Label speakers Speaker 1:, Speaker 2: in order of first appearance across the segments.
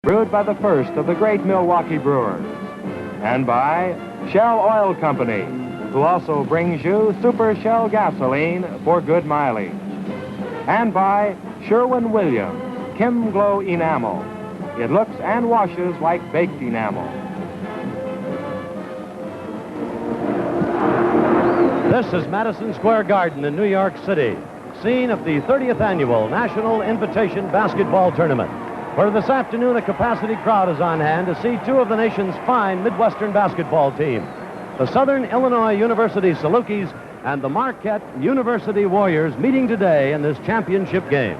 Speaker 1: brewed by the first of the great Milwaukee brewers. And by Shell Oil Company, who also brings you Super Shell gasoline for good mileage. And by Sherwin-Williams Kim Glow Enamel. It looks and washes like baked enamel.
Speaker 2: This is Madison Square Garden in New York City, scene of the 30th Annual National Invitation Basketball Tournament, where this afternoon a capacity crowd is on hand to see two of the nation's fine Midwestern basketball teams, the Southern Illinois University Salukis and the Marquette University Warriors, meeting today in this championship game.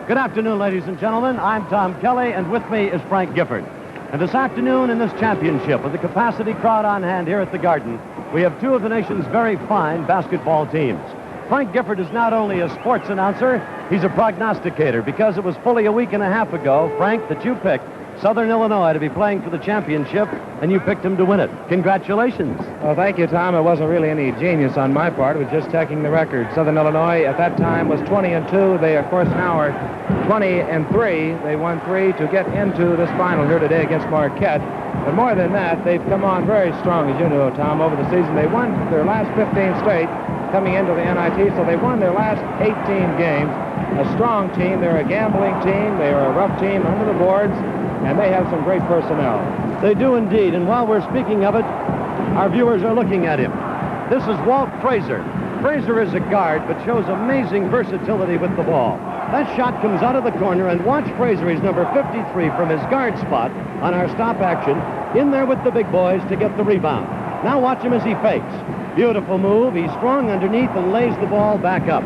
Speaker 2: Good afternoon, ladies and gentlemen. I'm Tom Kelly, and with me is Frank Gifford. And this afternoon in this championship, with the capacity crowd on hand here at the Garden, we have two of the nation's very fine basketball teams. Frank Gifford is not only a sports announcer, he's a prognosticator, because it was fully a week and a half ago, Frank, that you picked Southern Illinois to be playing for the championship, and you picked him to win it. Congratulations.
Speaker 1: Well, thank you, Tom. It wasn't really any genius on my part. It was just checking the record. Southern Illinois at that time was 20-2. They, of course, now are 20-3. They won 3 to get into this final here today against Marquette. But more than that, they've come on very strong, as you know, Tom, over the season. They won their last 15 straight coming into the NIT, so they won their last 18 games. A strong team. They're a gambling team. They are a rough team under the boards, and they have some great personnel.
Speaker 2: They do indeed, and while we're speaking of it, our viewers are looking at him. This is Walt Frazier. Frazier is a guard, but shows amazing versatility with the ball. That shot comes out of the corner, and watch Frazier. He's number 53 from his guard spot on our stop action, in there with the big boys to get the rebound. Now watch him as he fakes. Beautiful move. He's strong underneath and lays the ball back up.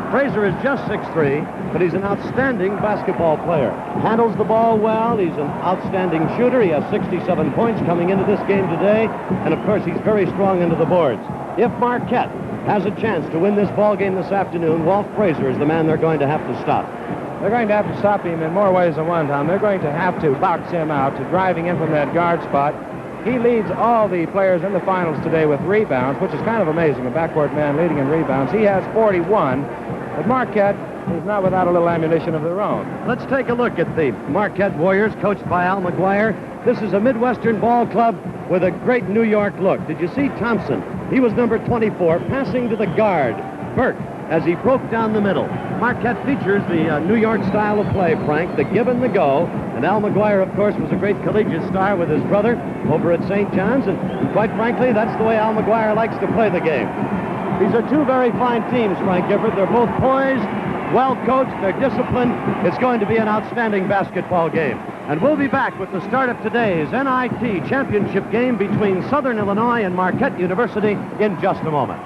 Speaker 2: Frazier is just 6'3", but he's an outstanding basketball player. Handles the ball well. He's an outstanding shooter. He has 67 points coming into this game today, and of course he's very strong into the boards. If Marquette has a chance to win this ball game this afternoon, Walt Frazier is the man they're going to have to stop.
Speaker 1: They're going to have to stop him in more ways than one, Tom. They're going to have to box him out, to driving in from that guard spot. He leads all the players in the finals today with rebounds, which is kind of amazing, a backcourt man leading in rebounds. He has 41, but Marquette is not without a little ammunition of their own.
Speaker 2: Let's take a look at the Marquette Warriors, coached by Al Mcguire. This is a Midwestern ball club with a great New York look. Did you see Thompson? He was number 24, passing to the guard, Burke, as he broke down the middle. Marquette features the New York style of play, Frank, the give and the go. And Al Mcguire, of course, was a great collegiate star with his brother over at St. John's. And quite frankly, that's the way Al Mcguire likes to play the game. These are two very fine teams, Frank Gifford. They're both poised, well coached, they're disciplined. It's going to be an outstanding basketball game. And we'll be back with the start of today's NIT Championship game between Southern Illinois and Marquette University in just a moment.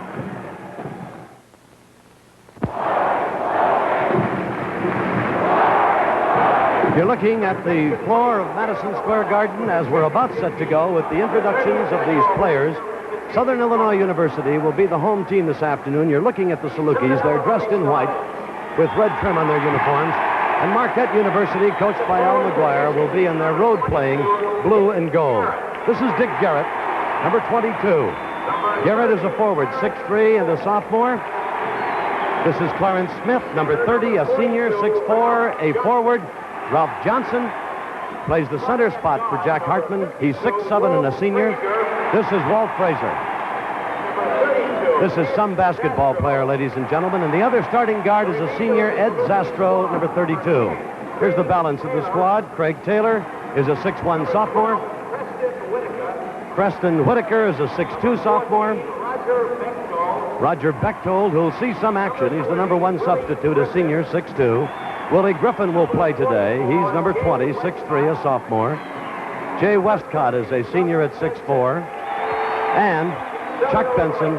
Speaker 2: You're looking at the floor of Madison Square Garden as we're about set to go with the introductions of these players. Southern Illinois University will be the home team this afternoon. You're looking at the Salukis. They're dressed in white with red trim on their uniforms. And Marquette University, coached by Al Mcguire, will be in their road playing blue and gold. This is Dick Garrett, number 22. Garrett is a forward, 6'3", and a sophomore. This is Clarence Smith, number 30, a senior, 6'4", a forward. Ralph Johnson plays the center spot for Jack Hartman. He's 6'7" and a senior. This is Walt Frazier. This is some basketball player, ladies and gentlemen. And the other starting guard is a senior, Ed Zastro, number 32. Here's the balance of the squad. Craig Taylor is a 6'1" sophomore. Preston Whitaker is a 6'2" sophomore. Roger Bechtold, who'll see some action. He's the number 1 substitute, a senior, 6'2". Willie Griffin will play today. He's number 20, 6'3", a sophomore. Jay Westcott is a senior at 6'4". And Chuck Benson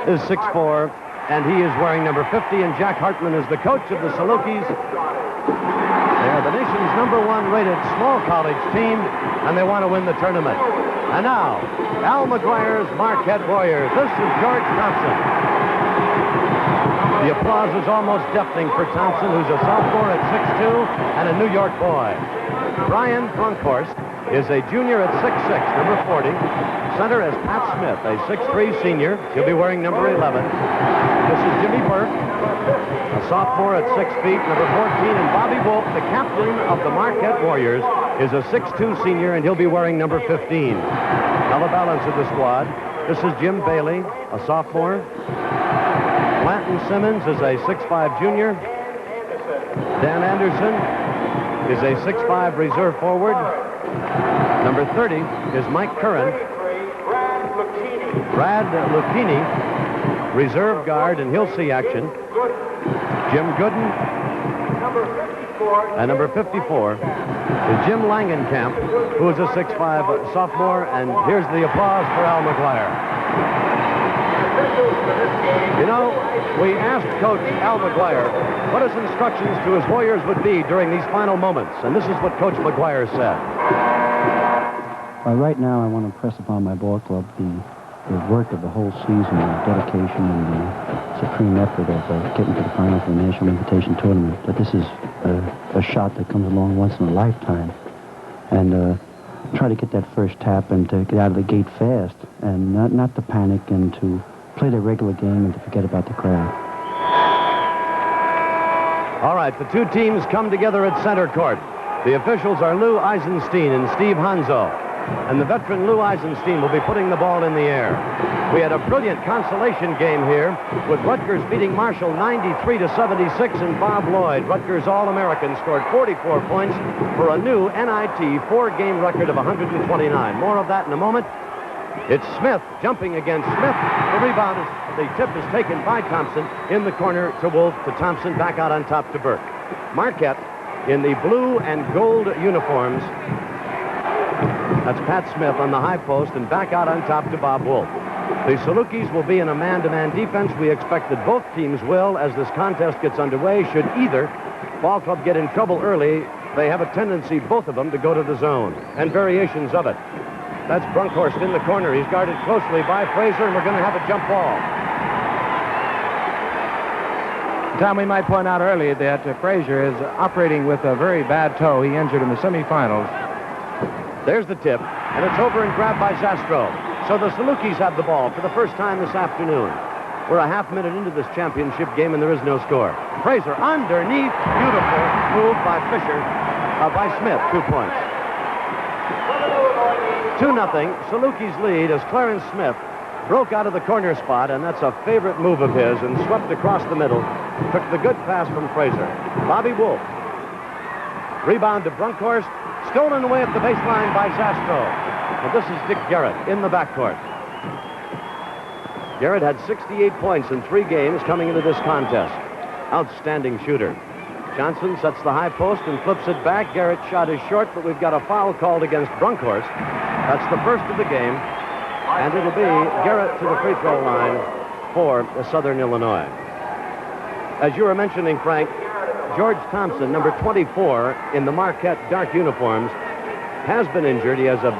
Speaker 2: is 6'4", and he is wearing number 50, and Jack Hartman is the coach of the Salukis. They're the nation's number 1 rated small college team, and they want to win the tournament. And now, Al Mcguire's Marquette Warriors. This is George Thompson. The applause is almost deafening for Thompson, who's a sophomore at 6'2" and a New York boy. Brian Bronkhorst is a junior at 6'6", number 40. Center is Pat Smith, a 6'3" senior. He'll be wearing number 11. This is Jimmy Burke, a sophomore at 6 feet, number 14. And Bobby Wolf, the captain of the Marquette Warriors, is a 6'2" senior, and he'll be wearing number 15. Now the balance of the squad. This is Jim Bailey, a sophomore. Blanton Simmons is a 6'5" junior. Dan Anderson is a 6'5" reserve forward. Number 30 is Mike Curran. Brad Lupini, reserve guard, and he'll see action. Jim Gooden. And number 54 is Jim Langenkamp, who is a 6'5" sophomore. And here's the applause for Al Mcguire. You know, we asked Coach Al Mcguire what his instructions to his Warriors would be during these final moments, and this is what Coach Mcguire said.
Speaker 3: Right now, I want to impress upon my ball club the work of the whole season, the dedication and the supreme effort of getting to the final for the National Invitation Tournament. That this is a shot that comes along once in a lifetime, and try to get that first tap and to get out of the gate fast, and not to panic and to play the regular game and to forget about the crowd.
Speaker 2: All right, the two teams come together at center court. The officials are Lou Eisenstein and Steve Hanzo. And the veteran Lou Eisenstein will be putting the ball in the air. We had a brilliant consolation game here with Rutgers beating Marshall 93-76, and Bob Lloyd, Rutgers All-American, scored 44 points for a new NIT four-game record of 129. More of that in a moment. It's Smith jumping against Smith. The rebound the tip is taken by Thompson in the corner to Wolf, to Thompson, back out on top to Burke. Marquette in the blue and gold uniforms. That's Pat Smith on the high post, and back out on top to Bob Wolf. The Salukis will be in a man-to-man defense. We expect that both teams will, as this contest gets underway. Should either ball club get in trouble early, they have a tendency, both of them, to go to the zone, and variations of it. That's Brunkhorst in the corner. He's guarded closely by Frazier, and we're going to have a jump ball.
Speaker 1: Tom, we might point out early that Frazier is operating with a very bad toe. He injured in the semifinals.
Speaker 2: There's the tip, and it's over and grabbed by Zastro. So the Salukis have the ball for the first time this afternoon. We're a half minute into this championship game, and there is no score. Frazier underneath. Beautiful move by Fisher, by Smith. 2 points. 2-0. Salukis lead as Clarence Smith broke out of the corner spot, and that's a favorite move of his, and swept across the middle. Took the good pass from Frazier. Bobby Wolf. Rebound to Brunkhorst. Stolen away at the baseline by Zastro. And this is Dick Garrett in the backcourt. Garrett had 68 points in 3 games coming into this contest. Outstanding shooter. Johnson sets the high post and flips it back. Garrett's shot is short, but we've got a foul called against Brunkhorst. That's the first of the game. And it'll be Garrett to the free throw line for Southern Illinois. As you were mentioning, Frank, George Thompson, number 24 in the Marquette dark uniforms, has been injured. He has a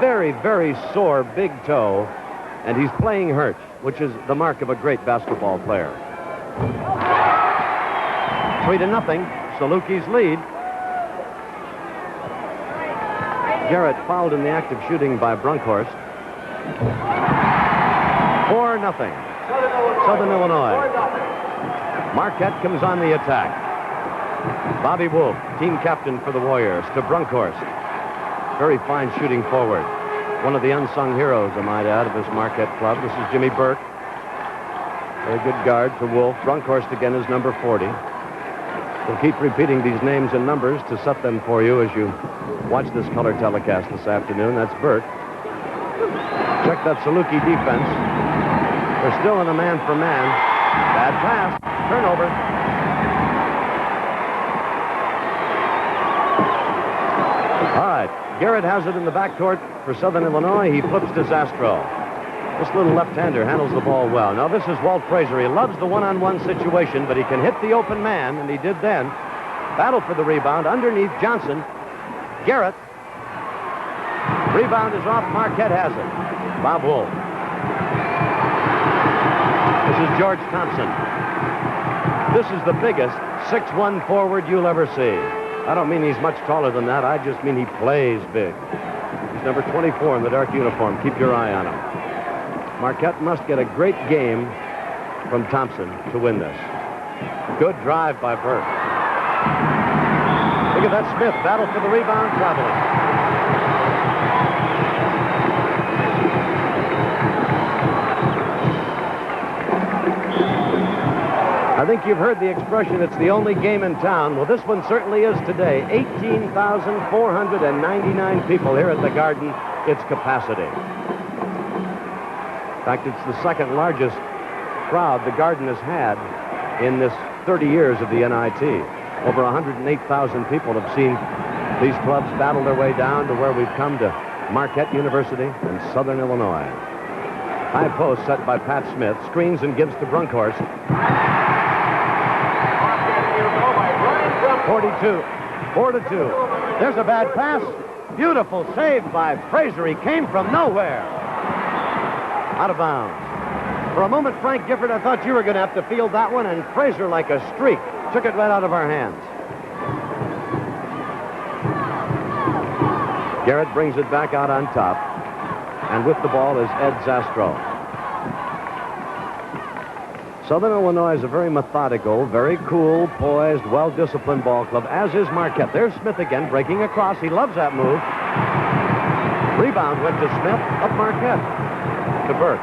Speaker 2: very, very sore big toe, and he's playing hurt, which is the mark of a great basketball player. 3-0. Salukis lead. Garrett fouled in the act of shooting by Brunkhorst. 4-0. Southern Illinois. Marquette comes on the attack. Bobby Wolf, team captain for the Warriors, to Brunkhorst. Very fine shooting forward. One of the unsung heroes, I might add, of this Marquette club. This is Jimmy Burke. Very good guard for Wolf. Brunkhorst again is number 40. We'll keep repeating these names and numbers to set them for you as you watch this color telecast this afternoon. That's Burke. Check that Saluki defense. They're still in a man-for-man. Bad pass. Turnover. All right. Garrett has it in the backcourt for Southern Illinois. He flips to Zastro. This little left-hander handles the ball well. Now, this is Walt Frazier. He loves the one-on-one situation, but he can hit the open man, and he did then. Battle for the rebound underneath Johnson. Garrett. Rebound is off. Marquette has it. Bob Wolf. This is George Thompson. This is the biggest 6'1" forward you'll ever see. I don't mean he's much taller than that. I just mean he plays big. He's number 24 in the dark uniform. Keep your eye on him. Marquette must get a great game from Thompson to win this. Good drive by Burke. Look at that Smith. Battle for the rebound, traveling. I think you've heard the expression, it's the only game in town. Well, this one certainly is today. 18,499 people here at the Garden, its capacity. In fact, it's the second largest crowd the Garden has had in this 30 years of the NIT. Over 108,000 people have seen these clubs battle their way down to where we've come to Marquette University in Southern Illinois. High post set by Pat Smith. Screens and gives to Brunkhorst. 4-2. There's a bad pass. Beautiful save by Frazier. He came from nowhere. Out of bounds. For a moment, Frank Gifford, I thought you were going to have to field that one, and Frazier, like a streak, took it right out of our hands. Garrett brings it back out on top, and with the ball is Ed Zastro. Southern Illinois is a very methodical, very cool, poised, well-disciplined ball club, as is Marquette. There's Smith again, breaking across. He loves that move. Rebound went to Smith, up Marquette. To Burke.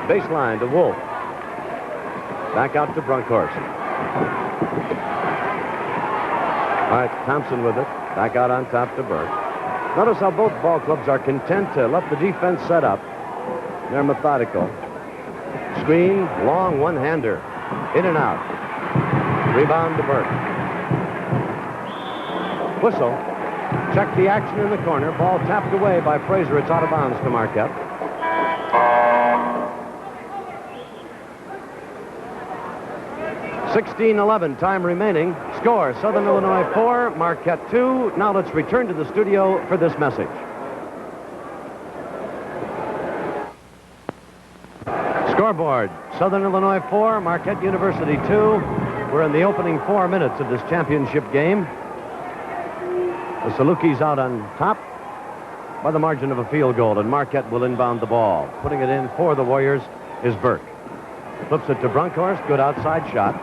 Speaker 2: Baseline to Wolf. Back out to Brunkhorst. All right, Thompson with it. Back out on top to Burke. Notice how both ball clubs are content to let the defense set up. They're methodical. Screen, long one-hander. In and out. Rebound to Burke. Whistle. Check the action in the corner. Ball tapped away by Frazier. It's out of bounds to Marquette. .16:11, time remaining. Score, Southern Illinois 4, Marquette 2. Now let's return to the studio for this message. Scoreboard, Southern Illinois 4, Marquette University 2. We're in the opening 4 minutes of this championship game. The Salukis out on top by the margin of a field goal, and Marquette will inbound the ball. Putting it in for the Warriors is Burke. Flips it to Brunkhorst, good outside shot.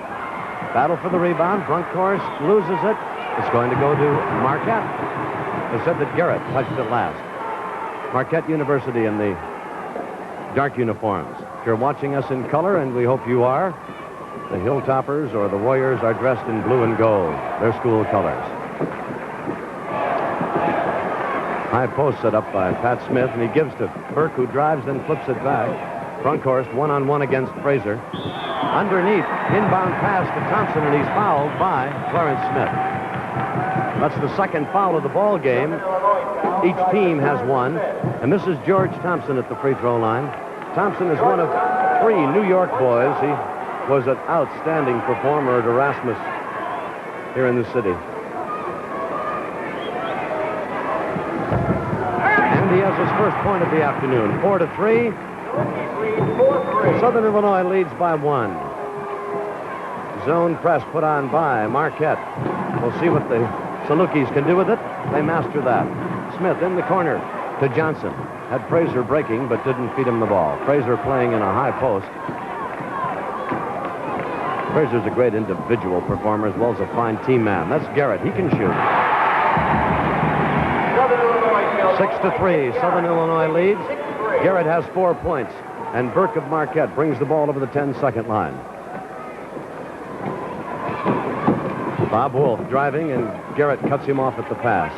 Speaker 2: Battle for the rebound. Brunkhorst loses it. It's going to go to Marquette. They said that Garrett touched it last. Marquette University in the dark uniforms. If you're watching us in color, and we hope you are, the Hilltoppers or the Warriors are dressed in blue and gold, their school colors. High post set up by Pat Smith, and he gives to Burke, who drives, then flips it back. Brunkhorst one-on-one against Frazier. Underneath, inbound pass to Thompson, and he's fouled by Clarence Smith. That's the second foul of the ball game. Each team has one, and this is George Thompson at the free throw line. Thompson is one of 3 New York boys. He was an outstanding performer at Erasmus here in the city. And he has his first point of the afternoon. 4-3. Southern Illinois leads by 1. Zone press put on by Marquette. We'll see what the Salukis can do with it. They master that. Smith in the corner to Johnson. Had Frazier breaking, but didn't feed him the ball. Frazier playing in a high post. Frazier's a great individual performer as well as a fine team man. That's Garrett. He can shoot. 6-3. Southern Illinois leads. Garrett has 4 points. And Burke of Marquette brings the ball over the 10-second line. Bob Wolf driving, and Garrett cuts him off at the pass.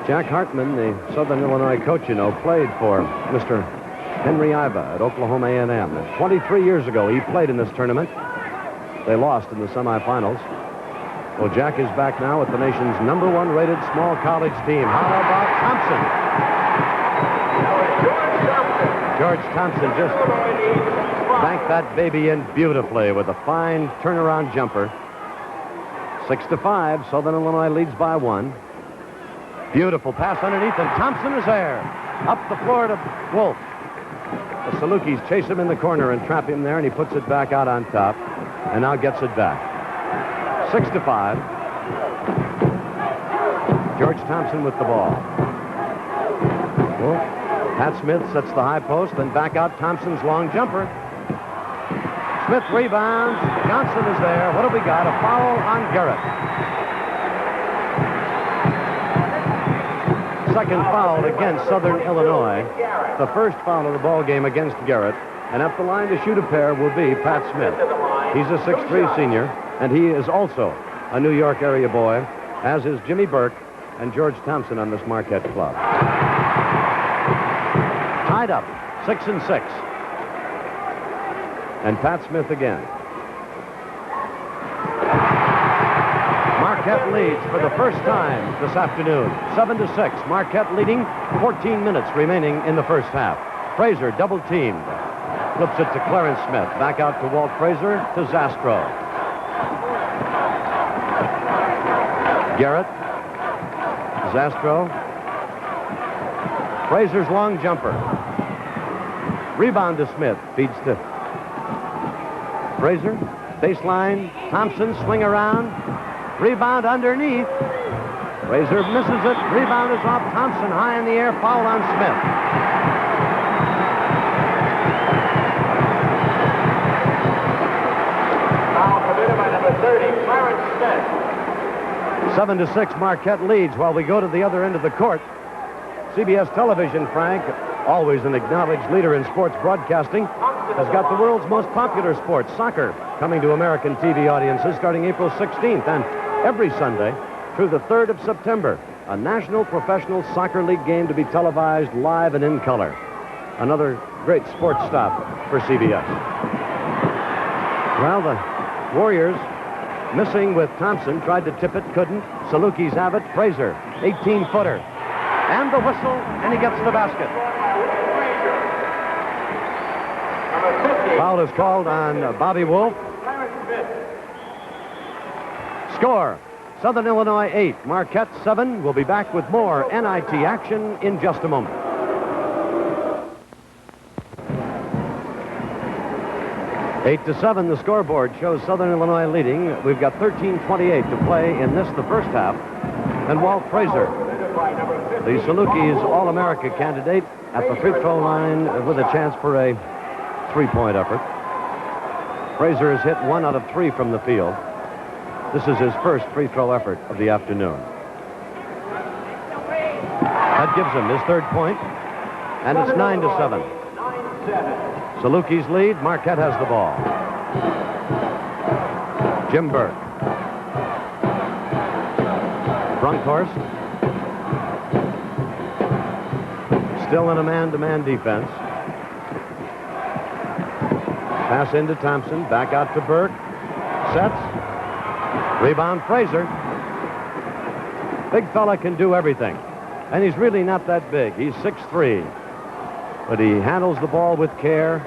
Speaker 2: Jack Hartman, the Southern Illinois coach, you know, played for Mr. Henry Iva at Oklahoma A&M. 23 years ago, he played in this tournament. They lost in the semifinals. Well, Jack is back now with the nation's #1 rated small college team. How about Thompson? George Thompson just banked that baby in beautifully with a fine turnaround jumper. 6-5. Southern Illinois leads by 1. Beautiful pass underneath, and Thompson is there. Up the floor to Wolf. The Salukis chase him in the corner and trap him there, and he puts it back out on top, and now gets it back. 6-5. George Thompson with the ball. Well, Pat Smith sets the high post, then back out Thompson's long jumper. Smith rebounds. Johnson is there. What have we got? A foul on Garrett. Second foul against Southern Illinois. The first foul of the ball game against Garrett. And at the line to shoot a pair will be Pat Smith. He's a 6'3" senior, and he is also a New York area boy, as is Jimmy Burke and George Thompson on this Marquette club. Tied up, 6-6. And Pat Smith again. Marquette leads for the first time this afternoon, 7-6. Marquette leading, 14 minutes remaining in the first half. Frazier double-teamed. Flips it to Clarence Smith. Back out to Walt Frazier, to Zastro. Garrett. Zastro. Frazier's long jumper. Rebound to Smith. Feeds to Frazier. Baseline. Thompson, swing around. Rebound underneath. Frazier misses it. Rebound is off. Thompson high in the air. Foul on Smith.
Speaker 4: Foul committed by number 30, Clarence Smith.
Speaker 2: 7-6, Marquette leads while we go to the other end of the court. CBS Television, Frank, always an acknowledged leader in sports broadcasting, has got the world's most popular sport, soccer, coming to American TV audiences starting April 16th and every Sunday through the 3rd of September. A National Professional Soccer League game to be televised live and in color. Another great sports stop for CBS. Well, the Warriors missing with Thompson, tried to tip it, couldn't. Salukis have it. Frazier, 18-footer. And the whistle, and he gets the basket. Foul is called on Bobby Wolf. Score, Southern Illinois 8, Marquette 7. We'll be back with more NIT action in just a moment. Eight to 7, the scoreboard shows Southern Illinois leading. We've got 13:28 to play in this, the first half. And Walt Frazier, the Salukis All-America candidate, at the free throw line with a chance for a three-point effort. Frazier has hit 1 out of 3 from the field. This is his first free throw effort of the afternoon. That gives him his third point, and it's 9-7. Salukis lead. Marquette has the ball. Jim Burke. Brunkhorst. Still in a man-to-man defense. Pass into Thompson. Back out to Burke. Sets. Rebound Frazier. Big fella can do everything. And he's really not that big. He's 6'3". But he handles the ball with care.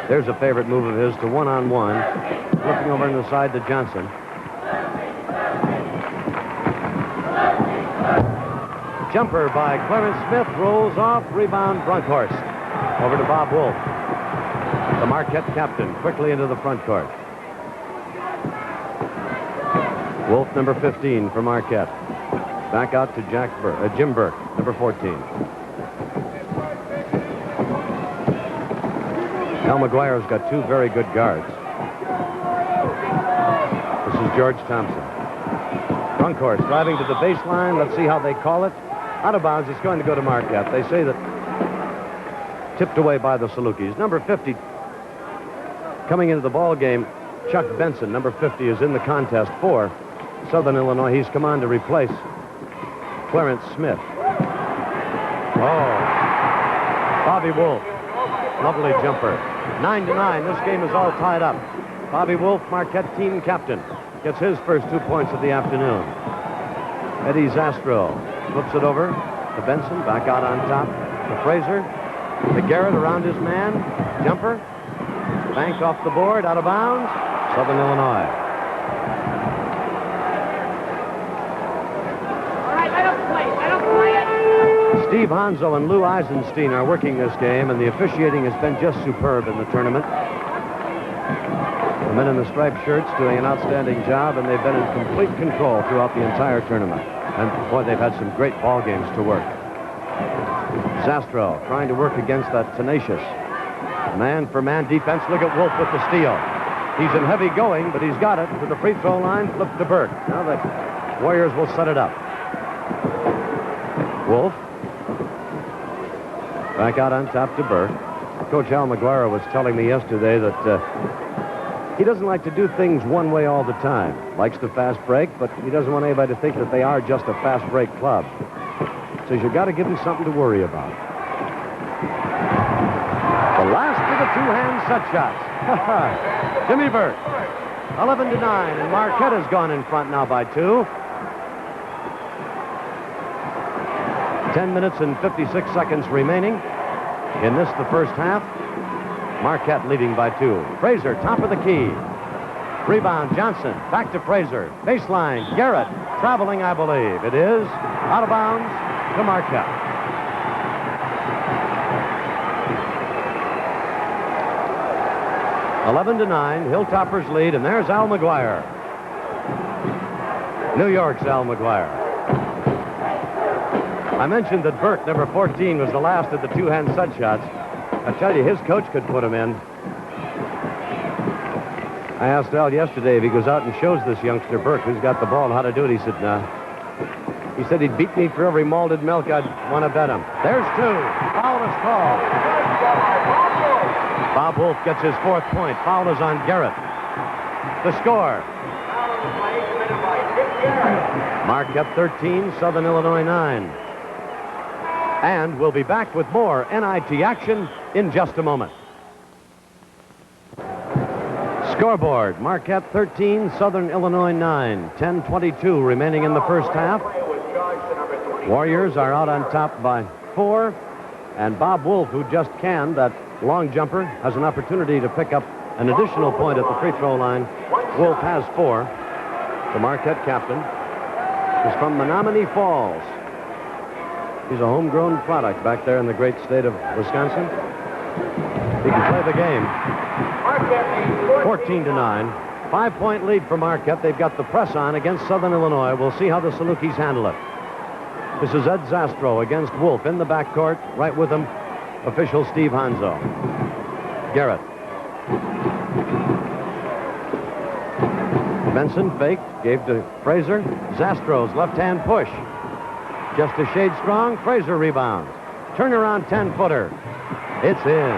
Speaker 2: There's a favorite move of his to one-on-one. Looking over on the side to Johnson. Jumper by Clarence Smith. Rolls off. Rebound Brunkhorst. Over to Bob Wolf. The Marquette captain quickly into the front court. Wolf, number 15 for Marquette. Back out to Jim Burke, number 14. Mel Mcguire's got 2 very good guards. This is George Thompson. Brunkhorst driving to the baseline. Let's see how they call it. Out of bounds, it's going to go to Marquette. They say that tipped away by the Salukis. Number 50 coming into the ball game, Chuck Benson, number 50, is in the contest for Southern Illinois. He's come on to replace Clarence Smith. Oh, Bobby Wolf. Lovely jumper. 9-9. This game is all tied up. Bobby Wolf, Marquette team captain, gets his first 2 points of the afternoon. Eddie Zastro flips it over to Benson. Back out on top to Frazier. To Garrett around his man. Jumper. Banked off the board. Out of bounds. Southern Illinois. Steve Hanzo and Lou Eisenstein are working this game, and the officiating has been just superb in the tournament. The men in the striped shirts doing an outstanding job, and they've been in complete control throughout the entire tournament. And boy, they've had some great ball games to work. Zastro trying to work against that tenacious man-for-man defense. Look at Wolf with the steal. He's in heavy going, but he's got it to the free throw line. Flip to Burke. Now the Warriors will set it up. Wolf. Back out on top to Burke. Coach Al Mcguire was telling me yesterday that he doesn't like to do things one way all the time. Likes to fast break, but he doesn't want anybody to think that they are just a fast break club. Says you got to give him something to worry about. The last of the two-hand set shots. Jimmy Burke. 11-9, and Marquette has gone in front now by 2. 10 minutes and 56 seconds remaining in this, the first half. Marquette leading by 2. Frazier, top of the key. Rebound, Johnson. Back to Frazier. Baseline, Garrett. Traveling, I believe. It is out of bounds to Marquette. (11-9), Hilltoppers lead, and there's Al Mcguire. New York's Al Mcguire. I mentioned that Burke, number 14, was the last of the two-hand set shots. I tell you, his coach could put him in. I asked Al yesterday if he goes out and shows this youngster, Burke, who's got the ball, how to do it. He said, no. He said he'd beat me for every malted milk I'd want to bet him. There's 2. Foul is called. Bob Wolf gets his 4th point. Foul is on Garrett. The score. Marquette 13, Southern Illinois 9. And we'll be back with more NIT action in just a moment. Scoreboard, Marquette 13, Southern Illinois 9. 10:22 remaining in the first half. Warriors are out on top by 4. And Bob Wolf, who just canned that long jumper, has an opportunity to pick up an additional point at the free throw line. Wolf has 4. The Marquette captain is from Menominee Falls. He's a homegrown product back there in the great state of Wisconsin. He can play the game. 14-9. 5-point lead for Marquette. They've got the press on against Southern Illinois. We'll see how the Salukis handle it. This is Ed Zastro against Wolf in the backcourt. Right with him, official Steve Hanzo. Garrett. Benson faked, gave to Frazier. Zastro's left-hand push. Just a shade strong. Frazier rebounds. Turnaround 10-footer. It's in.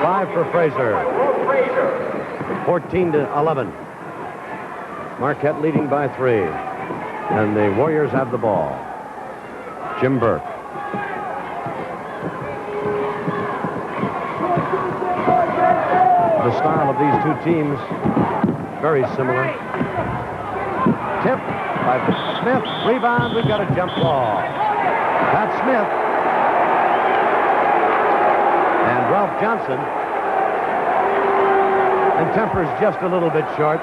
Speaker 2: 5 for Frazier. 14-11. Marquette leading by 3. And the Warriors have the ball. Jim Burke. The style of these 2 teams, very similar. Tip by Smith. Rebound. We've got a jump ball. Pat Smith. And Ralph Johnson. And temper's just a little bit short.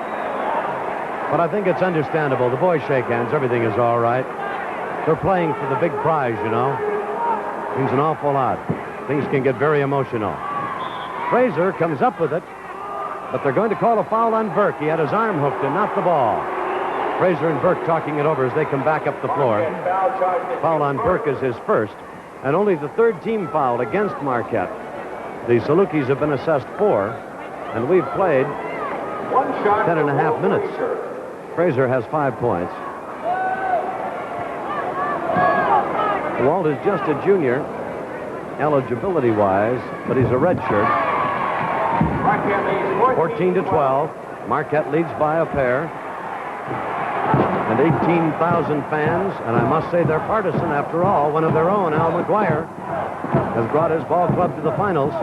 Speaker 2: But I think it's understandable. The boys shake hands. Everything is all right. They're playing for the big prize, you know. Means an awful lot. Things can get very emotional. Frazier comes up with it. But they're going to call a foul on Burke. He had his arm hooked and not the ball. Frazier and Burke talking it over as they come back up the floor. Foul on Burke is his first. And only the 3rd team foul against Marquette. The Salukis have been assessed 4. And we've played 10.5 minutes. Frazier has 5 points. Walt is just a junior, eligibility-wise, but he's a redshirt. 14-12. Marquette leads by a pair. And 18,000 fans, and I must say they're partisan after all. One of their own, Al Mcguire, has brought his ball club to the finals,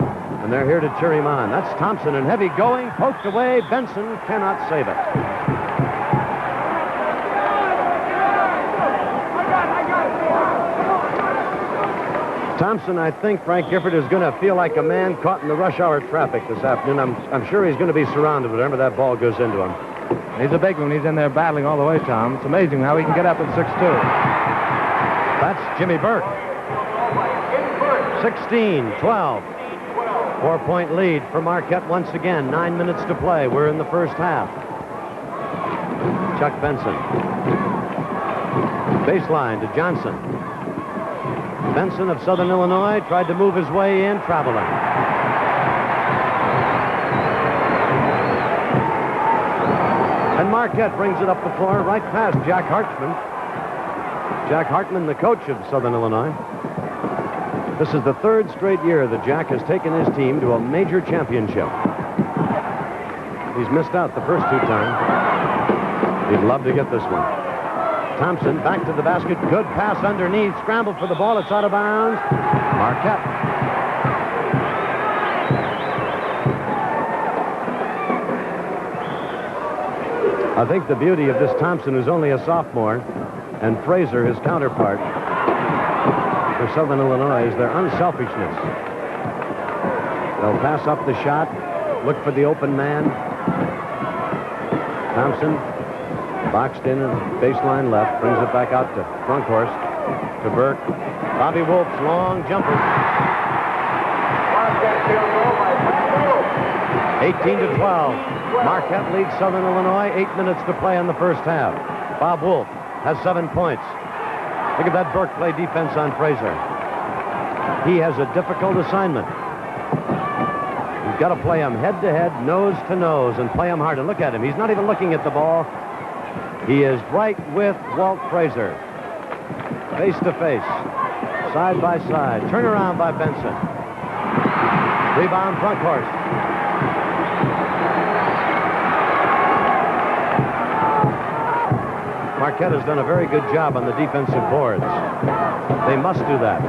Speaker 2: and they're here to cheer him on. That's Thompson in heavy going, poked away. Benson cannot save it. Thompson, I think Frank Gifford is going to feel like a man caught in the rush hour traffic this afternoon. I'm sure he's going to be surrounded whenever that ball goes into him.
Speaker 1: He's a big one. He's in there battling all the way, Tom. It's amazing how he can get up at 6'2".
Speaker 2: That's Jimmy Burke. 16-12. 4-point lead for Marquette once again. 9 minutes to play. We're in the first half. Chuck Benson. Baseline to Johnson. Benson of Southern Illinois tried to move his way in, traveling. And Marquette brings it up the floor right past Jack Hartman. Jack Hartman, the coach of Southern Illinois. This is the third straight year that Jack has taken his team to a major championship. He's missed out the first 2 times. He'd love to get this one. Thompson back to the basket. Good pass underneath. Scramble for the ball. It's out of bounds. Marquette. I think the beauty of this Thompson, who's only a sophomore, and Frazier, his counterpart, for Southern Illinois, is their unselfishness. They'll pass up the shot, look for the open man. Thompson, boxed in and baseline left, brings it back out to Brunkhorst, to Burke. Bobby Wolf's long jumper. 18-12. Marquette leads Southern Illinois. 8 minutes to play in the first half. Bob Wolf has 7 points. Look at that Burke play defense on Frazier. He has a difficult assignment. You've got to play him head-to-head, nose-to-nose, and play him hard. And look at him. He's not even looking at the ball. He is right with Walt Frazier. Face-to-face. Side-by-side. Turnaround by Benson. Rebound, Brunkhorst. Marquette has done a very good job on the defensive boards. They must do that.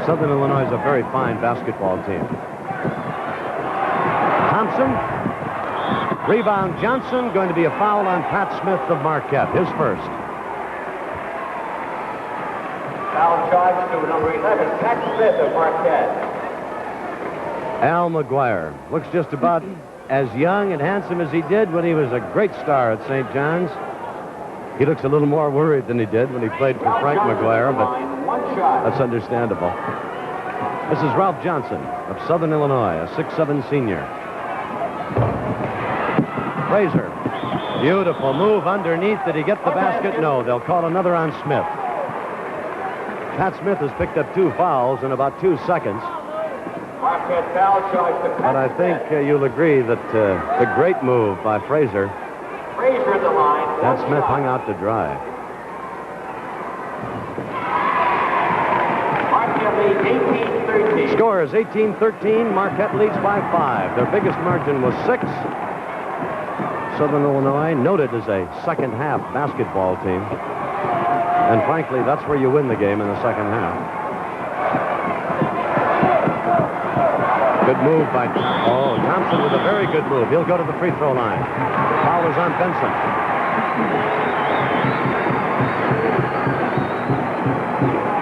Speaker 2: Southern Illinois is a very fine basketball team. Thompson. Rebound, Johnson. Going to be a foul on Pat Smith of Marquette. His first.
Speaker 4: Foul charge to number 11, Pat Smith of Marquette.
Speaker 2: Al Mcguire looks just about as young and handsome as he did when he was a great star at St. John's. He looks a little more worried than he did when he played for Frank Mcguire, but that's understandable. This is Ralph Johnson of Southern Illinois, a 6'7" senior. Frazier, beautiful move underneath. Did he get the basket? No, they'll call another on Smith. Pat Smith has picked up 2 fouls in about 2 seconds. But I think you'll agree that the great move by Frazier.
Speaker 4: Frazier the line.
Speaker 2: Pat Smith hung out to dry.
Speaker 4: Marquette leads 18-13.
Speaker 2: Score is 18-13. Marquette leads by 5. Their biggest margin was 6. Southern Illinois, noted as a second-half basketball team. And frankly, that's where you win the game in the second half. Good move by Thompson with a very good move. He'll go to the free throw line. Foul is on Benson.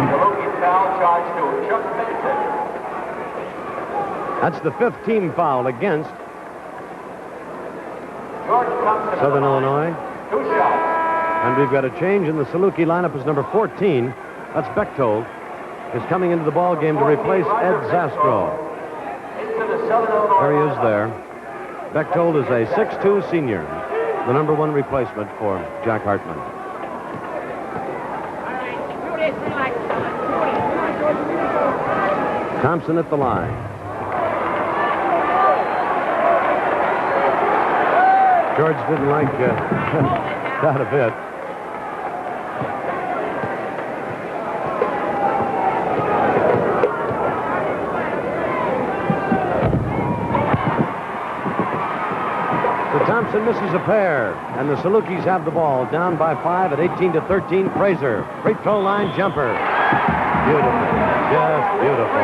Speaker 4: Salukis foul charge to Chuck Benson.
Speaker 2: That's the 5th team foul against
Speaker 4: Thompson
Speaker 2: Southern Illinois.
Speaker 4: 2 shots.
Speaker 2: And we've got a change in the Saluki lineup as number 14. That's Bechtold. Is coming into the ball game to replace Ed Zastro. There he is there. Bechtold is a 6'2" senior, the number 1 replacement for Jack Hartman. Thompson at the line. George didn't like that a bit. Thompson misses a pair, and the Salukis have the ball down by 5 at 18-13. Frazier, free throw line jumper. Beautiful, just beautiful.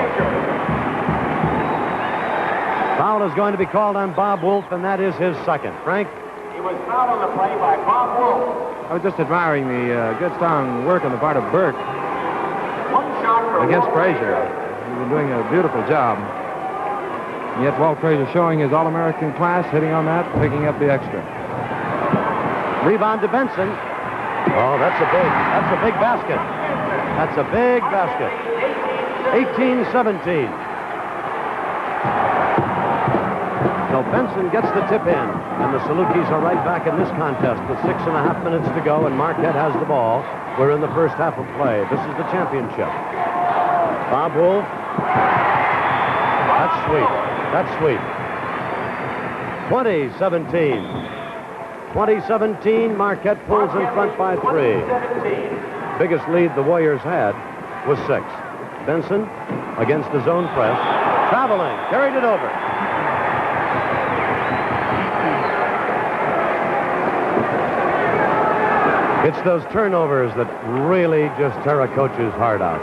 Speaker 2: Foul is going to be called on Bob Wolf, and that is his second. Frank?
Speaker 4: He was fouled on the play by Bob Wolf.
Speaker 1: I was just admiring the good, strong work on the part of Burke
Speaker 4: 1 shot for
Speaker 1: against
Speaker 4: Walt
Speaker 1: Frazier. He's been doing a beautiful job. Yet Walt Frazier showing his All-American class, hitting on that, picking up the extra.
Speaker 2: Rebound to Benson. Oh, that's a big basket. That's a big basket. 18-17. So Benson gets the tip in, and the Salukis are right back in this contest with 6.5 minutes to go, and Marquette has the ball. We're in the first half of play. This is the championship. Bob Wolf. That's sweet. That's sweet. 20-17. 20-17, Marquette pulls in front by 3. Biggest lead the Warriors had was 6. Benson against the zone press. Traveling, carried it over. It's those turnovers that really just tear a coach's heart out.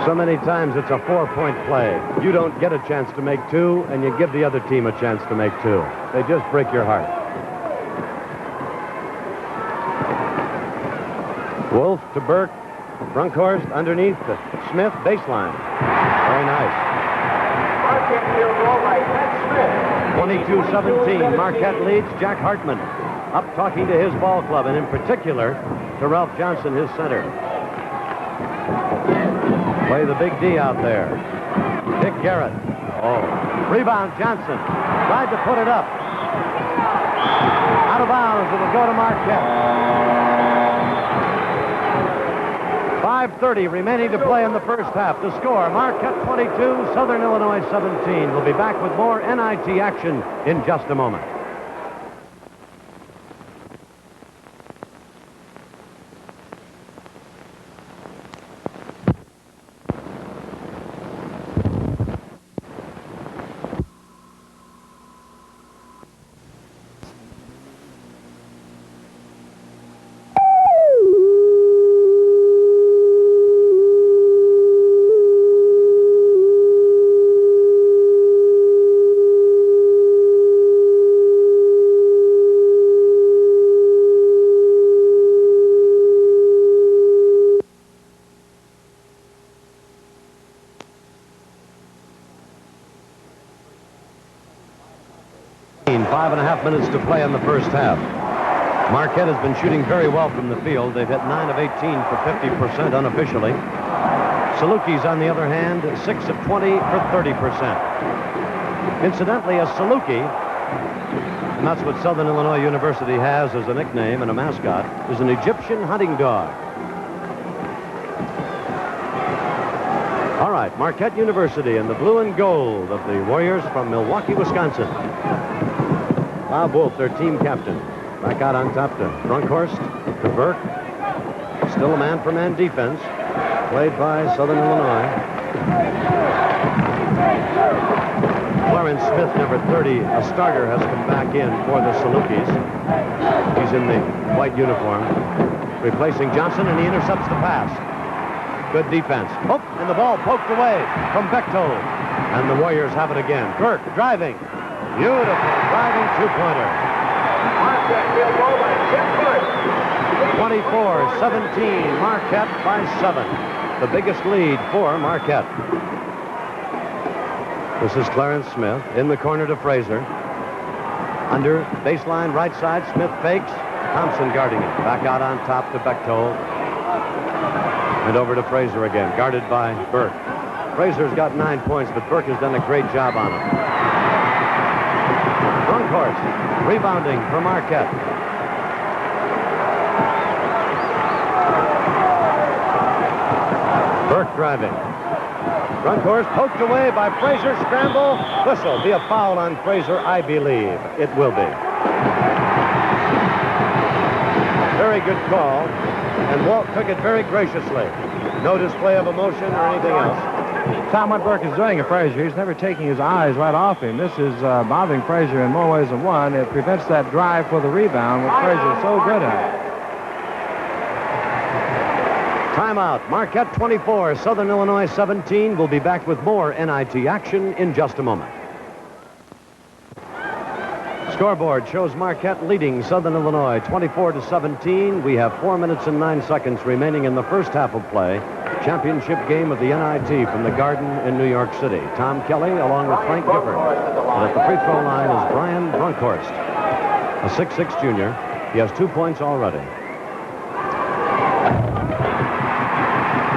Speaker 2: So many times it's a 4-point play. You don't get a chance to make 2, and you give the other team a chance to make 2. They just break your heart. Wolf to Burke. Brunkhorst underneath to Smith, baseline. Very nice.
Speaker 4: Marquette field goal by Ted Smith.
Speaker 2: 22-17. Marquette leads. Jack Hartman up talking to his ball club, and in particular to Ralph Johnson, his center. Play the big D out there. Dick Garrett. Oh. Rebound, Johnson. Tried to put it up. Out of bounds. It'll go to Marquette. 5:30 remaining to play in the first half. The score, Marquette 22, Southern Illinois 17. We'll be back with more NIT action in just a moment. Five and a half minutes to play in the first half. Marquette has been shooting very well from the field. They've hit 9 of 18 for 50% unofficially. Salukis, on the other hand, 6 of 20 for 30%. Incidentally, a Saluki, and that's what Southern Illinois University has as a nickname and a mascot, is an Egyptian hunting dog. All right, Marquette University in the blue and gold of the Warriors from Milwaukee, Wisconsin. Bob Wolf, their team captain. Back out on top to Brunkhorst, to Burke. Still a man-for-man defense, played by Southern Illinois. Clarence Smith, number 30, a starter, has come back in for the Salukis. He's in the white uniform, replacing Johnson, and he intercepts the pass. Good defense. Oh, and the ball poked away from Bechtold. And the Warriors have it again. Burke driving. Beautiful driving two-pointer.
Speaker 4: Marquette field goal by Tim Burke.
Speaker 2: 24-17, Marquette by 7. The biggest lead for Marquette. This is Clarence Smith in the corner to Frazier. Under baseline right side, Smith fakes. Thompson guarding it. Back out on top to Bechtold. And over to Frazier again, guarded by Burke. Frazier's got 9 points, but Burke has done a great job on him. Brunkhorst rebounding for Marquette. Burke driving. Brunkhorst poked away by Frazier. Scramble. Whistle. Be a foul on Frazier, I believe. It will be. Very good call. And Walt took it very graciously. No display of emotion or anything else.
Speaker 1: Tom, what Burke is doing at Frazier, he's never taking his eyes right off him. This is bothering Frazier in more ways than one. It prevents that drive for the rebound, which Frazier is so good at.
Speaker 2: Timeout. Marquette 24, Southern Illinois 17. We'll be back with more NIT action in just a moment. Scoreboard shows Marquette leading Southern Illinois 24-17. We have 4 minutes and 9 seconds remaining in the first half of play. Championship game of the NIT from the Garden in New York City. Tom Kelly along with Frank Gifford. And at the free throw line is Brian Brunkhorst, a 6'6 junior. He has 2 points already.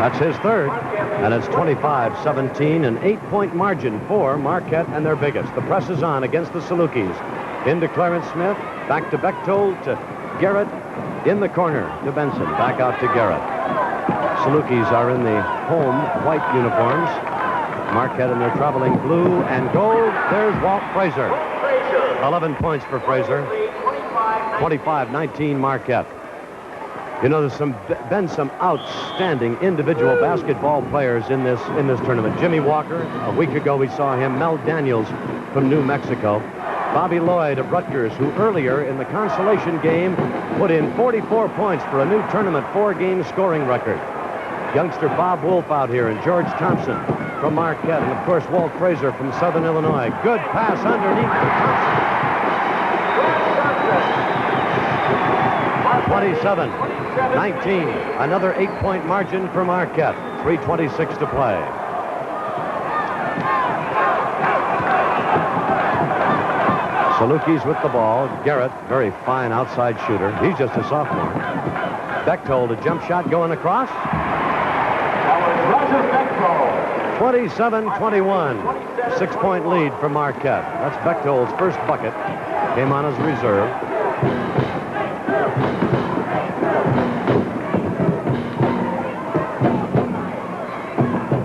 Speaker 2: That's his third. And it's 25-17, an 8-point margin for Marquette and their biggest. The press is on against the Salukis. Into Clarence Smith, back to Bechtold, to Garrett, in the corner to Benson, back out to Garrett. Salukis are in the home white uniforms. Marquette in their traveling blue and gold. There's Walt Frazier. 11 points for Frazier. 25-19 Marquette. You know, there's been some outstanding individual basketball players in this tournament. Jimmy Walker, a week ago we saw him. Mel Daniels from New Mexico. Bobby Lloyd of Rutgers, who earlier in the consolation game put in 44 points for a new tournament 4-game scoring record. Youngster Bob Wolf out here, and George Thompson from Marquette, and of course Walt Frazier from Southern Illinois. Good pass underneath for Thompson. 27-19. Another 8-point margin for Marquette. 3:26 to play. Salukis with the ball. Garrett, very fine outside shooter. He's just a sophomore. Bechtold, a jump shot going across. 27-21. 6-point lead for Marquette. That's Bechtold's first bucket. Came on as reserve.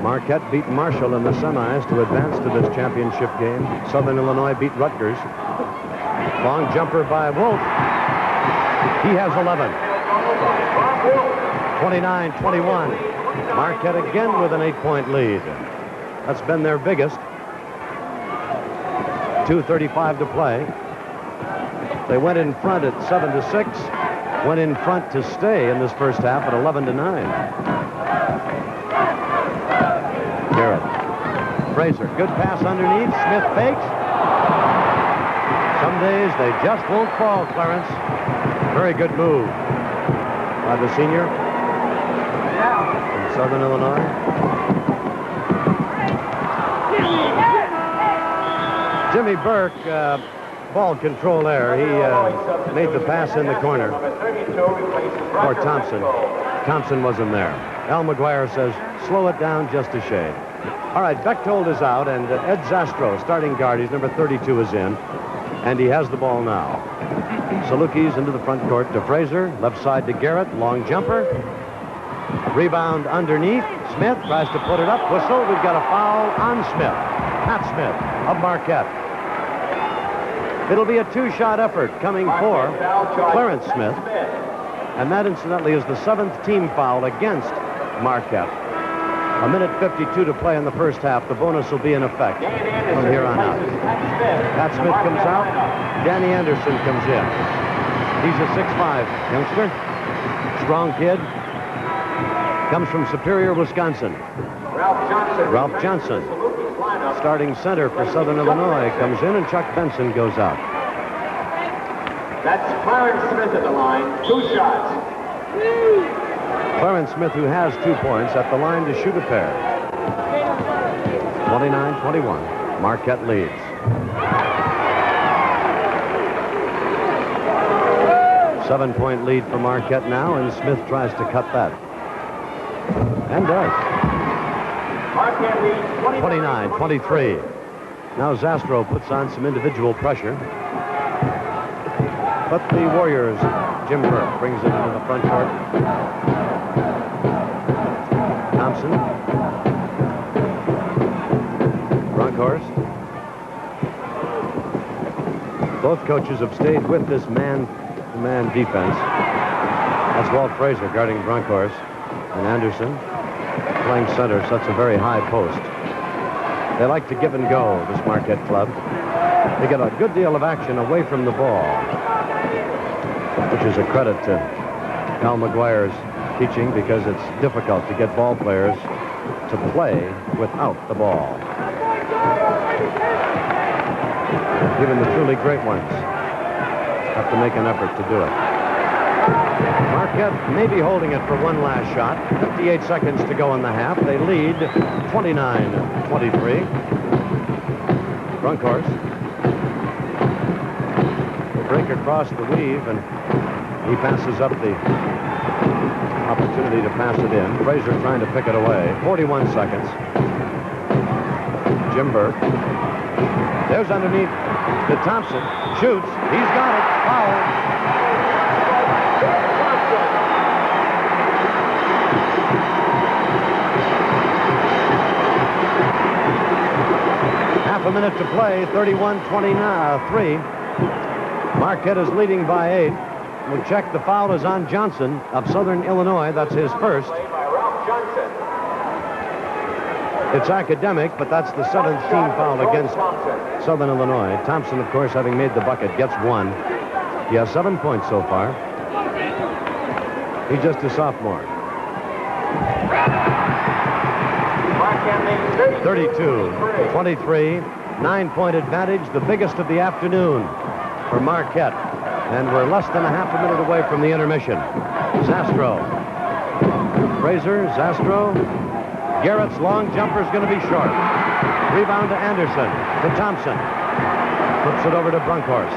Speaker 2: Marquette beat Marshall in the semis to advance to this championship game. Southern Illinois beat Rutgers. Long jumper by Wolf. He has 11. 29-21. Marquette again with an 8-point lead. That's been their biggest. 2:35 to play. They went in front at 7-6. Went in front to stay in this first half at 11-9. Garrett. Frazier, good pass underneath. Smith fakes. Some days they just won't fall, Clarence. Very good move by the senior from Southern Illinois. Jimmy Burke, ball control there. He made the pass in the corner for Thompson. Thompson wasn't there. Al Mcguire says, slow it down just a shade. All right, Bechtold is out, and Ed Zastro, starting guard, he's number 32, is in. And he has the ball now. Salukis into the front court to Frazier. Left side to Garrett. Long jumper. Rebound underneath. Smith tries to put it up. Whistle. We've got a foul on Smith. Pat Smith of Marquette. It'll be a 2-shot effort coming for Clarence Smith. And that, incidentally, is the 7th team foul against Marquette. 1:52 to play in the first half. The bonus will be in effect from here on out. Pat Smith comes out. Danny Anderson comes in. He's a 6'5" youngster. Strong kid. Comes from Superior, Wisconsin. Ralph Johnson, starting center for Southern Illinois, comes in, and Chuck Benson goes out.
Speaker 4: That's Clarence Smith at the line. 2 shots.
Speaker 2: Clarence Smith, who has 2 points, at the line to shoot a pair. 29-21. Marquette leads. Seven-point lead for Marquette now, and Smith tries to cut that. And does.
Speaker 4: Marquette leads
Speaker 2: 29-23. Now Zastro puts on some individual pressure. But the Warriors, Jim Burke brings it into the front court. Thompson. Bronkhorst. Both coaches have stayed with this man-to-man defense. That's Walt Frazier guarding Bronkhorst. And Anderson playing center, so that's a very high post. They like to give and go, this Marquette club. They get a good deal of action away from the ball, which is a credit to Al Mcguire's teaching, because it's difficult to get ball players to play without the ball. Even the truly great ones have to make an effort to do it. Marquette may be holding it for one last shot. 58 seconds to go in the half. They lead 29-23. Bronkhorst. They break across the weave, and he passes up the Opportunity to pass it in. Frazier trying to pick it away. 41 seconds. Jim Burke. There's underneath to Thompson. Shoots. He's got it. Foul. Half a minute to play. 31-23. Marquette is leading by 8. We'll check. The foul is on Johnson of Southern Illinois. That's his first. It's academic, but that's the 7th team foul against Southern Illinois. Thompson, of course, having made the bucket, gets 1. He has 7 points so far. He's just a sophomore. 32-23. 9-point advantage, the biggest of the afternoon for Marquette. And we're less than a half a minute away from the intermission. Zastro. Razor, Zastro. Garrett's long jumper is going to be short. Rebound to Anderson. To Thompson. Flips it over to Brunkhorst.